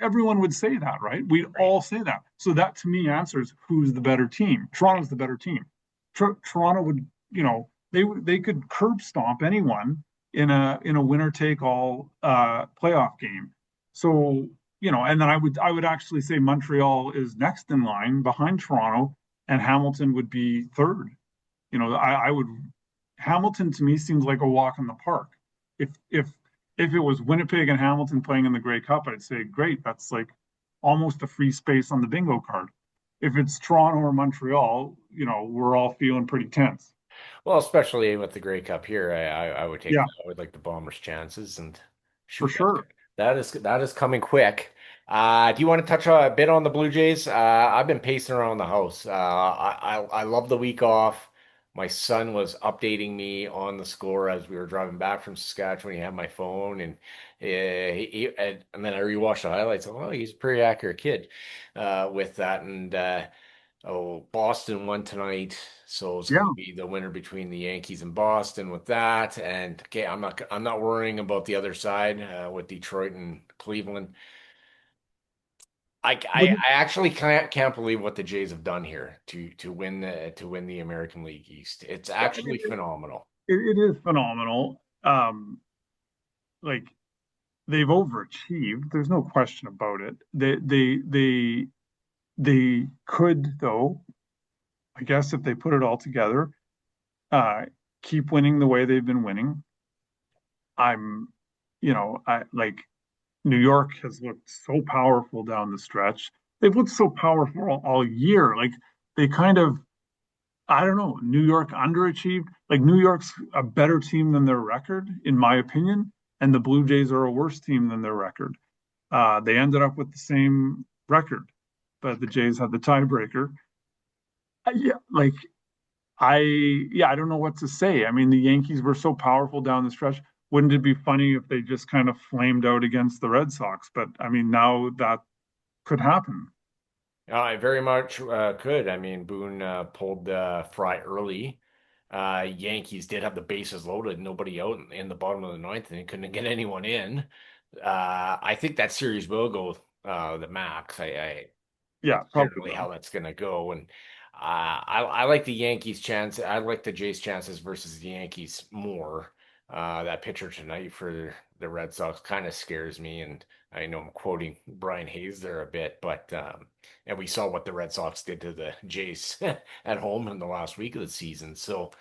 Everyone would say that, right? We'd
right?
all say that. So that to me answers who's the better team. Toronto's the better team. Toronto would, they could curb stomp anyone in a winner take all playoff game. So and then I would actually say Montreal is next in line behind Toronto, and Hamilton would be third. I would Hamilton to me seems like a walk in the park. If it was Winnipeg and Hamilton playing in the Grey Cup, I'd say great. That's like almost a free space on the bingo card. If it's Toronto or Montreal, we're all feeling pretty tense.
Well, especially with the Grey Cup here,
Yeah,
I would like the Bombers' chances and
for
shoot
sure.
that is coming quick. Do you want to touch a bit on the Blue Jays? I've been pacing around the house. I love the week off. my son was updating me on the score as we were driving back from Saskatchewan. He had my phone, and and then I rewatched the highlights. Oh, he's a pretty accurate kid with that. And oh, Boston won tonight, so it's going to
Yeah.
be the winner between the Yankees and Boston with that. And okay, I'm not worrying about the other side with Detroit and Cleveland.
Wouldn't,
I actually can't believe what the Jays have done here to win the American League East. It's
yeah, I mean,
actually phenomenal.
it is phenomenal. Like they've overachieved. There's no question about it. They could though, I guess, if they put it all together, uh, keep winning the way they've been winning. I'm, I like New York has looked so powerful down the stretch. They've looked so powerful all year. Like they kind of, I don't know, New York underachieved. Like New York's a better team than their record, in my opinion, and the Blue Jays are a worse team than their record. They ended up with the same record, but the Jays had the tiebreaker. Yeah, like I don't know what to say. I mean, the Yankees were so powerful down the stretch. Wouldn't it be funny if they just kind of flamed out against the Red Sox? But I mean, now that could happen.
I very much could. I mean, Boone pulled Fry early. Yankees did have the bases loaded, nobody out in the bottom of the ninth, and they couldn't get anyone in. I think that series will go the max.
Yeah,
That's
probably
generally
will.
how that's going to go. And I like the Yankees' chance. I like the Jays' chances versus the Yankees more. That pitcher tonight for the Red Sox kind of scares me. And I know I'm quoting Brian Hayes there a bit, but and we saw what the Red Sox did to the Jays at home in the last week of the season. So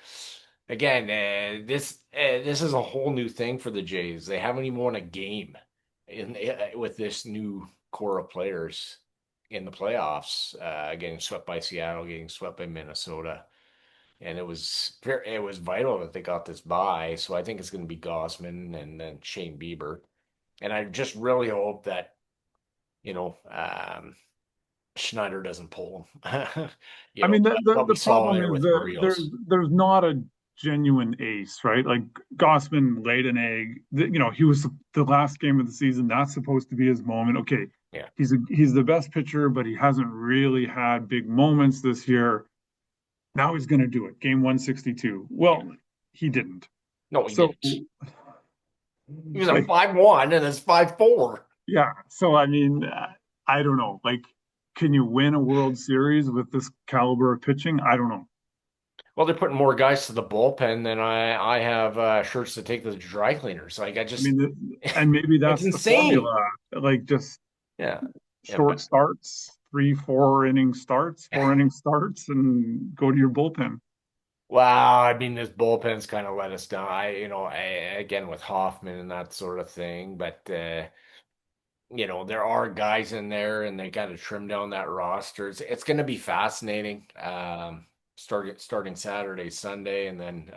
again, this is a whole new thing for the Jays. They haven't even won a game in with this new core of players in the playoffs, getting swept by Seattle, getting swept by Minnesota, and it was vital that they got this bye. So I think it's going to be Gossman and then Shane Bieber, and I just really hope that you know Schneider doesn't pull him.
I mean,
What we
the
saw
problem
there
is
with Urios.
there's not a genuine ace, right? Like Gossman laid an egg. He was the last game of the season. That's supposed to be his moment. Okay,
Yeah,
he's the best pitcher, but he hasn't really had big moments this year. Now he's going to do it. Game 162.
yeah.
Well, he didn't.
No, he
So,
didn't. He was a
like,
5-1 and it's 5-4.
yeah. So, I mean, I don't know. Like, can you win a World Series with this caliber of pitching? I don't know.
Well, they're putting more guys to the bullpen than I have shirts to take to the dry cleaners. Like I
I
just,
mean, and maybe
it's
that's the
insane.
formula. Like, just
Yeah, yeah,
short starts, 3, 4 inning starts, 4 inning starts, and go to your bullpen.
wow. I mean, this bullpen's kind of let us down. Again with Hoffman and that sort of thing, but there are guys in there, and they got to trim down that roster. It's going to be fascinating. Starting Saturday, Sunday, and then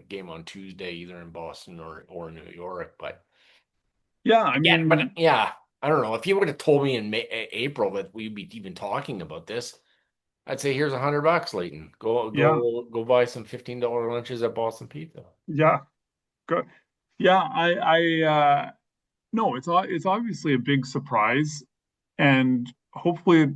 game on Tuesday, either in Boston or New York. But
Yeah, I
again, but
mean,
yeah, I don't know. If you would have told me in April that we'd be even talking about this, I'd say here's $100, Leighton.
yeah,
Go buy some $15 lunches at Boston Pizza.
yeah, good. Yeah, no, it's obviously a big surprise, and hopefully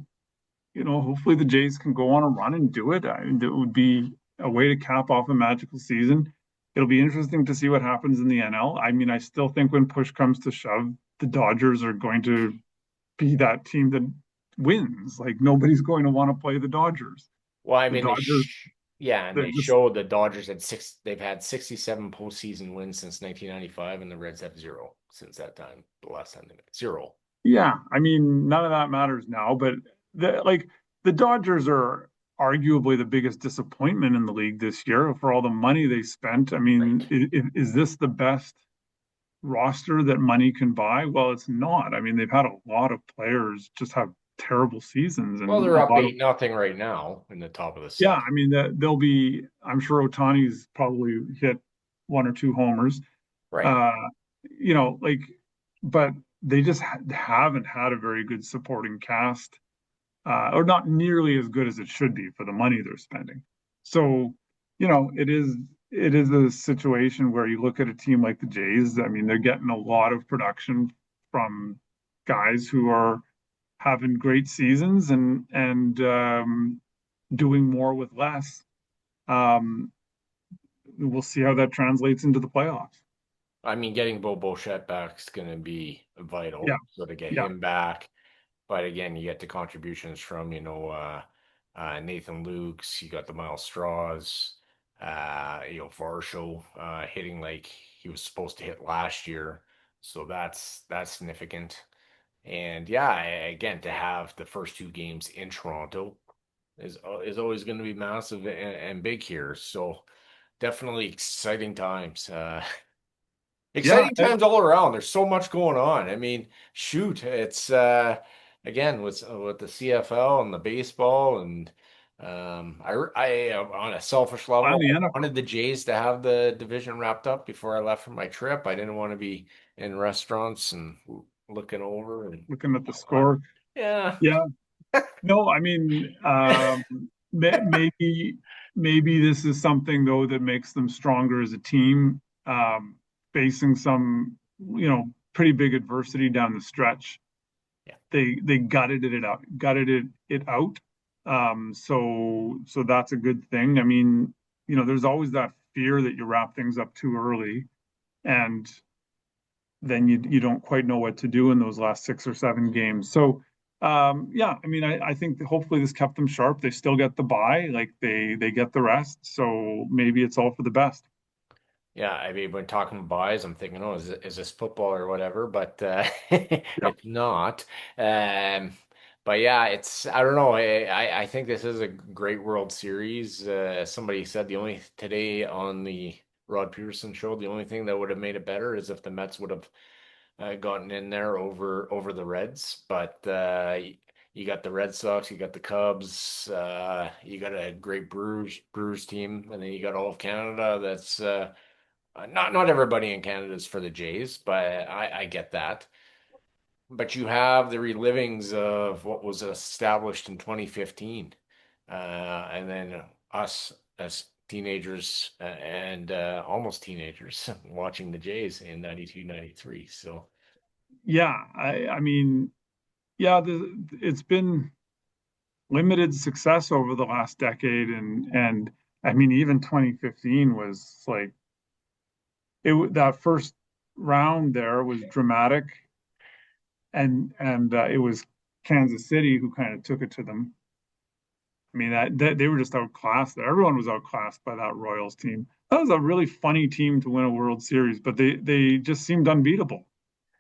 the Jays can go on a run and do it. It would be a way to cap off a magical season. It'll be interesting to see what happens in the NL. I mean, I still think when push comes to shove, the Dodgers are going to be that team that wins. Like nobody's going to want to play the Dodgers.
Well, I
The
mean,
Dodgers,
yeah, and
they're
they
just
showed the Dodgers had they've had 67 postseason wins since 1995, and the Reds have zero since that time, the last time they met. Zero.
yeah. I mean, none of that matters now, but the Dodgers are arguably the biggest disappointment in the league this year for all the money they spent. I
Right.
mean, is this the best roster that money can buy? Well, it's not. I mean, they've had a lot of players just have terrible seasons
Well,
and
they're
a
up
lot of,
8-0 right now in the top of the
yeah,
seventh.
I mean, they'll be, I'm sure Otani's probably hit 1 or 2 homers.
Right.
Uh, you know, like, but they just haven't had a very good supporting cast, or not nearly as good as it should be for the money they're spending. So, it is a situation where you look at a team like the Jays. I mean, they're getting a lot of production from guys who are having great seasons and doing more with less. Um, we'll see how that translates into the playoffs.
I mean, getting Bo Bichette back is going to be
Yeah,
vital. So to get
yeah,
him back, but again, you get the contributions from, Nathan Lukes, you got the Miles Straws, Varsho hitting like he was supposed to hit last year. So that's significant. And yeah, again, to have the first two games in Toronto is always going to be massive and big here. So definitely exciting times.
yeah.
Exciting times all around. There's so much going on. I mean, shoot, it's again with the CFL and the baseball and on a selfish
And
level,
the
I
NFL
wanted the Jays to have the division wrapped up before I left for my trip. I didn't want to be in restaurants and looking over and
looking at the score.
yeah,
Yeah, no, I mean, maybe this is something though that makes them stronger as a team, facing some, pretty big adversity down the stretch.
yeah.
They gutted it out. So that's a good thing. I mean, there's always that fear that you wrap things up too early, and then you don't quite know what to do in those last 6 or 7 games. So yeah, I mean, I think that hopefully this kept them sharp. They still get the bye, like they get the rest. So maybe it's all for the best.
Yeah, I mean, when talking buys, I'm thinking, oh, is this football or whatever? But
Yeah,
it's not. Um, but yeah, it's I don't know. I think this is a great World Series. Somebody said the only today on the Rod Peterson show, the only thing that would have made it better is if the Mets would have gotten in there over the Reds. But you got the Red Sox, you got the Cubs, you got a great Brewers team, and then you got all of Canada. That's not everybody in Canada is for the Jays, but I get that. But you have the relivings of what was established in 2015, and then us as teenagers and almost teenagers watching the Jays in 92, 93. So
yeah. I mean, yeah, it's been limited success over the last decade, and I mean, even 2015 was like that first round there was dramatic, and it was Kansas City who kind of took it to them. I mean, that they were just outclassed. Everyone was outclassed by that Royals team. That was a really funny team to win a World Series, but they just seemed unbeatable.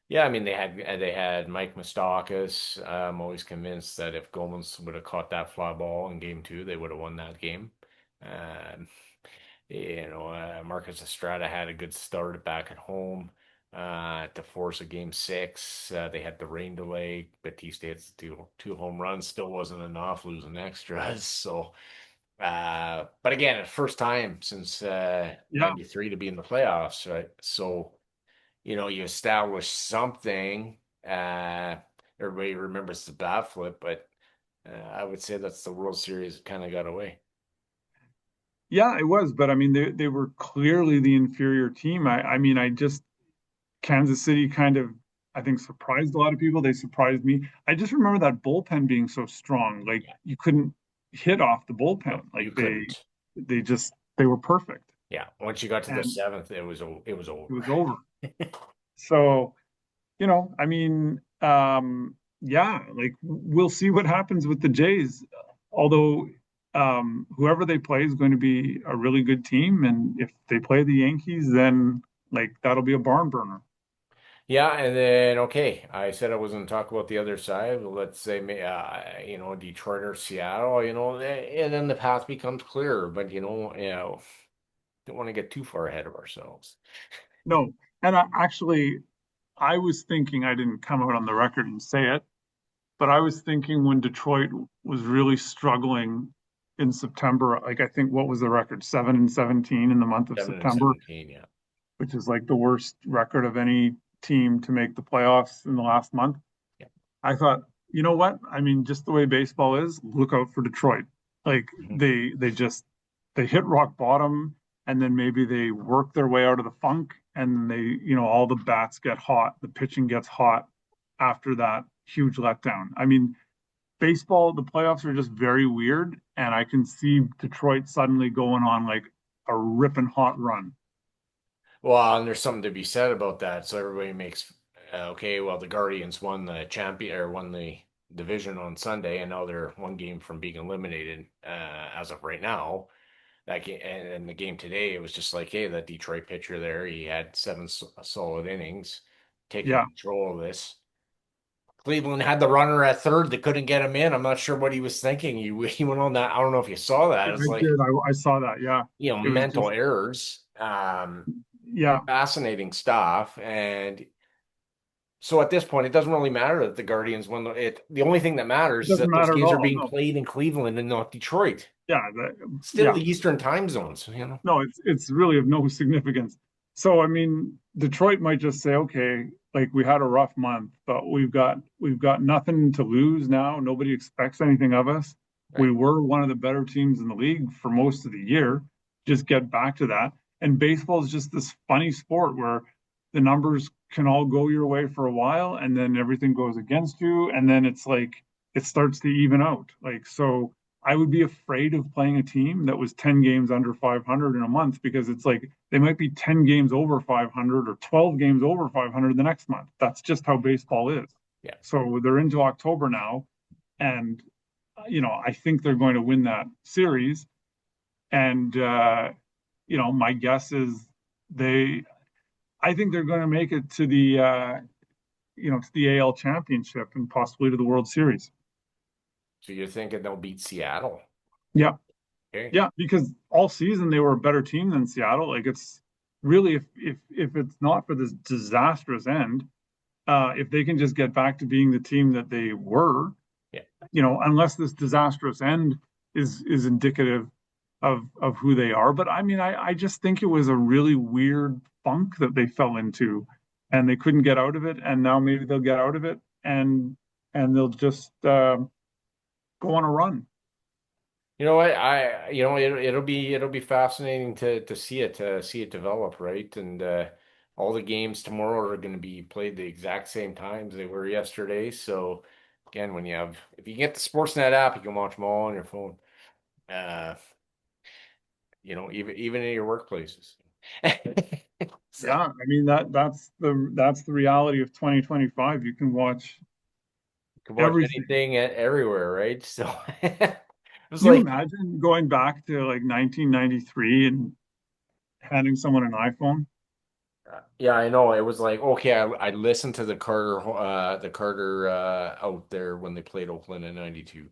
yeah, I mean they had Mike Moustakas. I'm always convinced that if Gomez would have caught that fly ball in game two, they would have won that game. Um, Marcus Estrada had a good start back at home to force a game six. They had the rain delay. Batista hits two home runs, still wasn't enough, losing extras. So, but again, first time since
Yeah,
'93 to be in the playoffs, right? So, you establish something. Uh, Everybody remembers the bat flip, but I would say that's the World Series kind of got away.
yeah, it was. But I mean, they were clearly the inferior team. I mean, I just Kansas City kind of, I think, surprised a lot of people. They surprised me. I just remember that bullpen being so strong. Like
Yeah.
you couldn't hit off the bullpen.
No,
Like
you
they
couldn't.
they just they were perfect,
Yeah, once you got to the
and
seventh, it was
it
over.
was over. So, I mean, yeah, like we'll see what happens with the Jays. Although whoever they play is going to be a really good team, and if they play the Yankees, then like that'll be a barn burner.
Yeah, and then okay, I said I wasn't going to talk about the other side. But let's say, Detroit or Seattle. And then the path becomes clearer. But don't want to get too far ahead of ourselves.
No, and I was thinking, I didn't come out on the record and say it, but I was thinking when Detroit was really struggling in September, like I think what was the record? 7-17 in the month of
7 and
September,
17, yeah,
which is like the worst record of any team to make the playoffs in the last month.
yeah.
I thought, you know what? I mean, just the way baseball is, look out for Detroit. Like
Mhm.
they just they hit rock bottom, and then maybe they work their way out of the funk, and all the bats get hot, the pitching gets hot after that huge letdown. I mean, baseball, the playoffs are just very weird, and I can see Detroit suddenly going on like a ripping hot run.
Well, and there's something to be said about that. So everybody makes okay. Well, the Guardians won the champion or won the division on Sunday, and now they're one game from being eliminated as of right now. That game and the game today, it was just like, hey, that Detroit pitcher there, he had seven solid innings, taking
Yeah,
control of this. Cleveland had the runner at third that couldn't get him in. I'm not sure what he was thinking. He went on that. I don't know if you saw that. It was
I
like,
did. I saw that. Yeah, it was
mental
just
errors.
yeah.
Fascinating stuff. And so at this point, it doesn't really matter that the Guardians won it. The only thing that
It
matters is
doesn't
that those
matter at
games are
all.
being
No.
played in Cleveland and not Detroit.
Yeah,
Still
yeah.
the Eastern time zones, you know.
No, it's really of no significance. So I mean, Detroit might just say, okay, like we had a rough month, but we've got nothing to lose now. Nobody expects anything of us. We
Right.
were one of the better teams in the league for most of the year. Just get back to that. And baseball is just this funny sport where the numbers can all go your way for a while, and then everything goes against you, and then it's like it starts to even out. Like so I would be afraid of playing a team that was 10 games under 500 in a month because it's like they might be 10 games over 500 or 12 games over 500 the next month. That's just how baseball is.
Yeah.
So they're into October now, and I think they're going to win that series. And my guess is they. I think they're going to make it to the AL Championship and possibly to the World Series.
So you're thinking they'll beat Seattle.
Yeah,
Okay.
yeah, because all season they were a better team than Seattle. Like it's really if it's not for this disastrous end, if they can just get back to being the team that they were,
Yeah.
unless this disastrous end is indicative of who they are. But I mean, I just think it was a really weird funk that they fell into, and they couldn't get out of it. And now maybe they'll get out of it, and they'll just go on a run.
You know what? It'll be fascinating to see it develop, right? And all the games tomorrow are going to be played the exact same times they were yesterday. So again, if you get the Sportsnet app, you can watch them all on your phone. Uh, even in your workplaces. So
Yeah, I mean that's the reality of 2025. You can watch
you can watch
everything.
anything everywhere, right? So it was
Can you
like,
imagine going back to like 1993 and handing someone an iPhone?
yeah, I know. It was like, okay, I listened to the Carter out there when they played Oakland in '92.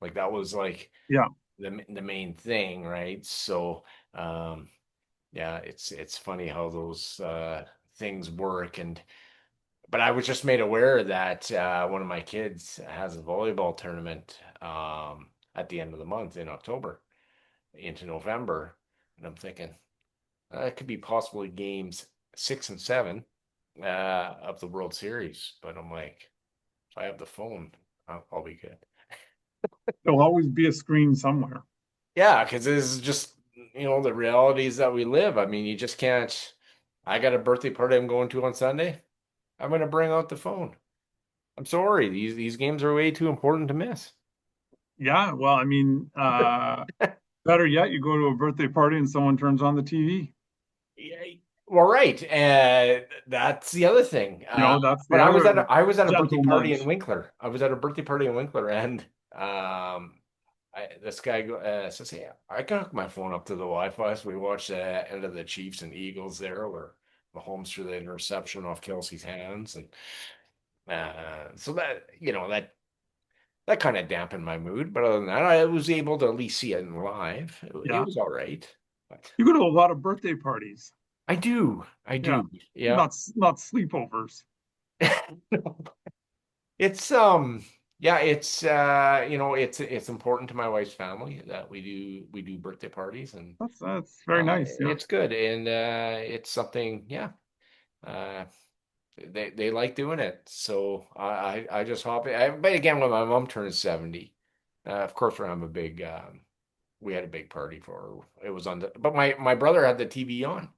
Like that was like
Yeah,
the main thing, right? So, um, yeah, it's funny how those things work. And but I was just made aware that one of my kids has a volleyball tournament at the end of the month in October into November, and I'm thinking it could be possibly games 6 and 7 of the World Series. But I'm like, if I have the phone, I'll be good.
there'll always be a screen somewhere.
Yeah, because this is just the realities that we live. I mean, you just can't. I got a birthday party I'm going to on Sunday. I'm gonna bring out the phone. I'm sorry, these games are way too important to miss.
Yeah, well, I mean, better yet, you go to a birthday party and someone turns on the TV.
Yeah, well, right, and that's the other thing.
That's
But
the
I was
other
at a birthday
gentle
party in
nudge.
Winkler. I was at a birthday party in Winkler, and this guy says, "Hey, I can hook my phone up to the Wi-Fi." So we watched the end of the Chiefs and Eagles there, where Mahomes threw the interception off Kelsey's hands, and so that kind of dampened my mood. But other than that, I was able to at least see it in live. It
Yeah,
was all right. But
you go to a lot of birthday parties.
I
Yeah,
do, yeah.
not sleepovers.
It's yeah, it's important to my wife's family that we do birthday parties, and
That's very nice. Yeah.
it's good, and it's something, yeah. Uh they like doing it. So I just hop in. But again, when my mom turns 70, of course we're having a big we had a big party for her. It was on but my brother had the TV on.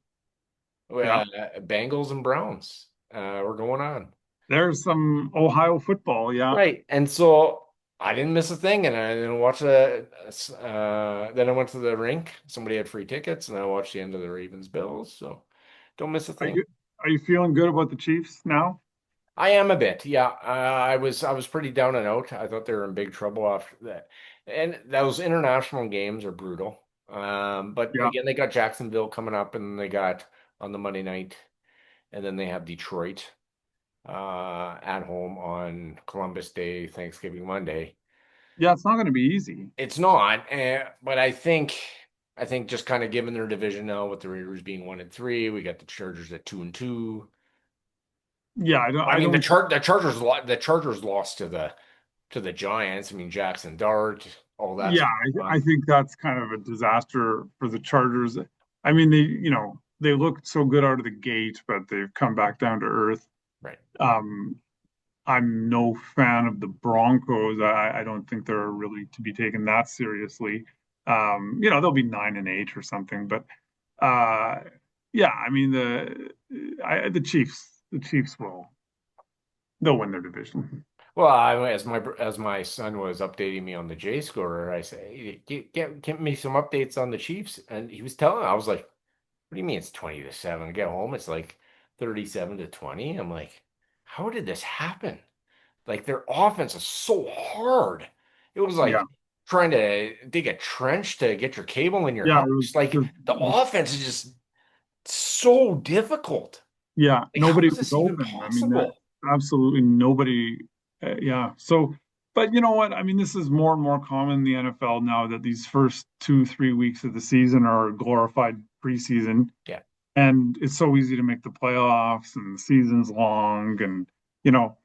Yeah.
Bengals and Browns were going on.
There's some Ohio football. Yeah.
Right. And so I didn't miss a thing, and I didn't watch the. Then I went to the rink. Somebody had free tickets, and I watched the end of the Ravens Bills. So don't miss a
Are
thing.
you are you feeling good about the Chiefs now?
I am a bit, yeah. I was pretty down and out. I thought they were in big trouble after that, and those international games are brutal. But
Yeah.
again, they got Jacksonville coming up, and they got on the Monday night, and then they have Detroit at home on Columbus Day, Thanksgiving Monday.
Yeah, it's not going to be easy.
It's not, but I think just kind of given their division now with the Raiders being 1-3, we got the Chargers at 2-2.
Yeah, I don't
I
I
mean,
don't
the Chargers lost to the Giants. I mean, Jackson Dart, all that's
yeah, I
gone.
think that's kind of a disaster for the Chargers. I mean, they looked so good out of the gate, but they've come back down to earth.
Right.
Um, I'm no fan of the Broncos. I don't think they're really to be taken that seriously. They'll be 9-8 or something, but uh, yeah, I mean the Chiefs they'll win their division.
Well, as my son was updating me on the J scorer, I say, "Hey, get me some updates on the Chiefs," and he was telling. I was like, "What do you mean it's 20-7? I get home, it's like 37-20." I'm like, "How did this happen?" Like their offense is so hard. It was
Yeah,
like trying to dig a trench to get your cable in your
yeah,
house. Like the offense is just so difficult.
yeah.
Like how
Nobody
is
was
this even
open. I mean,
possible?
absolutely nobody. Yeah. So, but you know what? I mean, this is more and more common in the NFL now that these first 2, 3 weeks of the season are glorified preseason.
Yeah.
And it's so easy to make the playoffs and the season's long and you know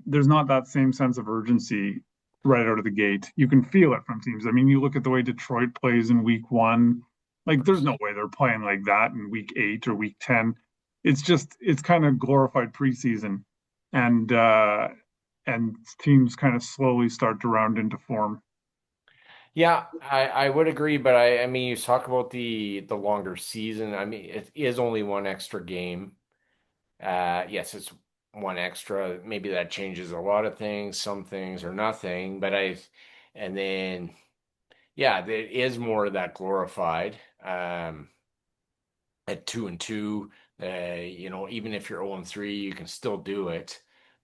there's not that same sense of urgency right out of the gate. You can feel it from teams. I mean, you look at the way Detroit plays in week one, like there's no way they're playing like that in week 8 or week 10. It's kind of glorified preseason, and and teams kind of slowly start to round into form.
Yeah, I would agree, but I mean you talk about the longer season. I mean it is only one extra game. Yes, it's one extra. Maybe that changes a lot of things. Some things are nothing, and then yeah, there is more of that glorified. At 2-2, even if you're 0-3, you can still do it.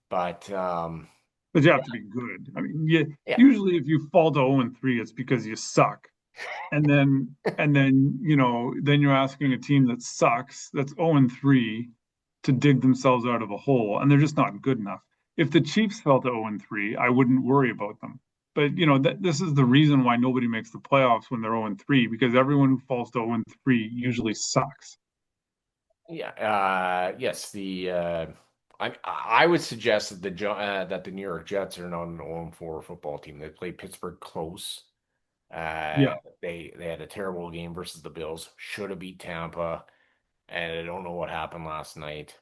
But
But you
yeah,
have to be good. I mean,
yeah,
usually if you fall to 0-3, it's because you suck. And then you're asking a team that sucks, that's 0-3, to dig themselves out of a hole, and they're just not good enough. If the Chiefs fell to 0-3, I wouldn't worry about them. But this is the reason why nobody makes the playoffs when they're 0-3, because everyone who falls to 0-3 usually sucks.
yeah. Yes, I would suggest that the New York Jets are not an 0-4 football team. They played Pittsburgh close.
Yeah,
They had a terrible game versus the Bills. Should have beat Tampa, and I don't know what happened last night.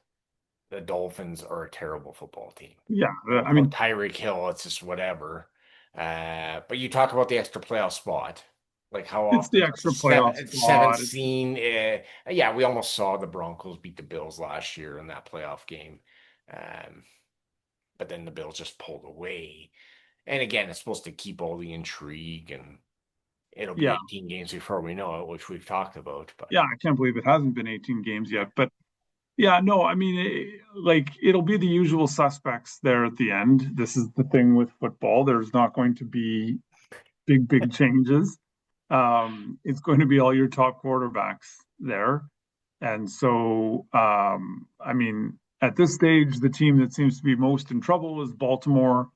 The Dolphins are a terrible football team.
yeah. I
Without
mean,
Tyreek Hill, it's just whatever. But you talk about the extra playoff spot. Like how
it's
often
the
is
extra
this?
playoff
Seventh
spot.
seen. Yeah, we almost saw the Broncos beat the Bills last year in that playoff game. Um, but then the Bills just pulled away. And again, it's supposed to keep all the intrigue, and it'll be
Yeah,
18 games before we know it, which we've talked about. But
yeah. I can't believe it hasn't been 18 games yet, but yeah, no, I mean, like it'll be the usual suspects there at the end. This is the thing with football. There's not going to be big changes. It's going to be all your top quarterbacks there. And so, I mean, at this stage, the team that seems to be most in trouble is Baltimore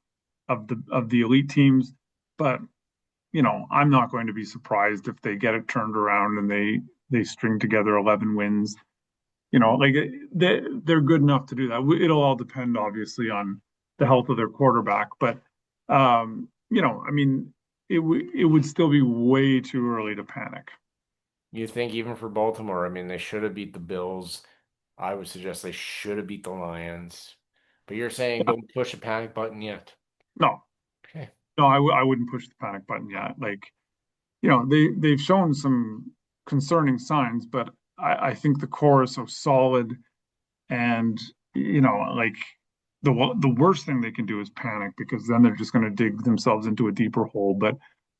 of the elite teams. But, I'm not going to be surprised if they get it turned around and they string together 11 wins. Like they're good enough to do that. It'll all depend, obviously, on the health of their quarterback, but I mean, it would still be way too early to panic.
you think even for Baltimore, I mean, they should have beat the Bills. I would suggest they should have beat the Lions. But you're saying don't push a panic button yet.
No,
Okay.
no, I wouldn't push the panic button yet. Like, they've shown some concerning signs, but I think the core is so solid, and like the worst thing they can do is panic because then they're just going to dig themselves into a deeper hole. But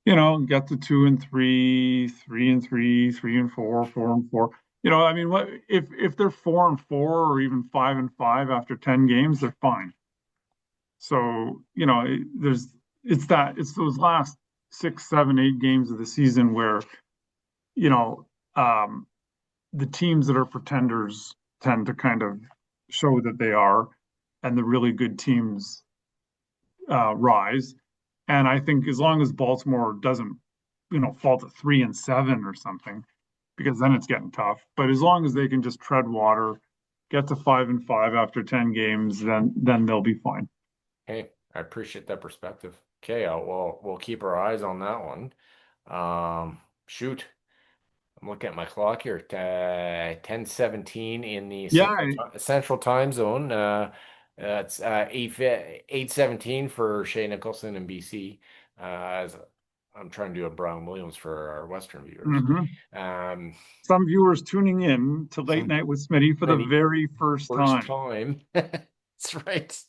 get to 2-3, 3-3, 3-4, 4-4. I mean, what if they're 4-4 or even 5-5 after 10 games, they're fine. So, it's those last 6, 7, 8 games of the season where, you know, um, the teams that are pretenders tend to kind of show that they are, and the really good teams rise. And I think as long as Baltimore doesn't, fall to 3-7 or something, because then it's getting tough. But as long as they can just tread water, get to 5-5 after 10 games, then they'll be fine.
Hey, I appreciate that perspective. Okay, we'll keep our eyes on that one. Shoot, I'm looking at my clock here. 10:17 in the
Yeah,
Central Time Zone. It's 8:17 for Shea Nicholson in BC. As I'm trying to do a Brown Williams for our Western viewers.
mhm.
Um,
Some viewers tuning in to Late
some
Night with Smitty for the
maybe
very first
first
time.
time. That's right.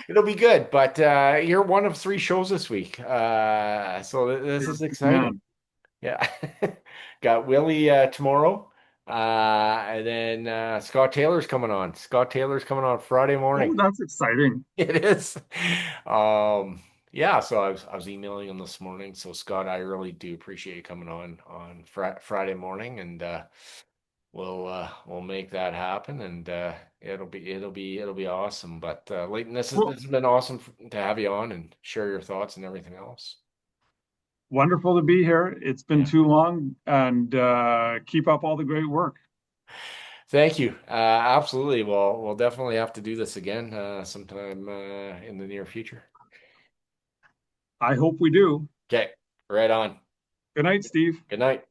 It'll be good, but you're one of three shows this week, so this
You're a
is
busy
exciting.
man.
Yeah, got Willie tomorrow, and then Scott Taylor's coming on. Scott Taylor's coming on Friday
Oh,
morning.
that's exciting.
It is. Um, yeah, so I was emailing him this morning. So Scott, I really do appreciate you coming on Friday morning, and we'll make that happen, and it'll be awesome. But Leighton, this is
Well,
this has been awesome to have you on and share your thoughts and everything else.
wonderful to be here. It's been
Yeah.
too long, and keep up all the great work.
Thank you. Absolutely. Well, we'll definitely have to do this again sometime in the near future.
I hope we do.
Okay, right on.
Good night, Steve.
Good night.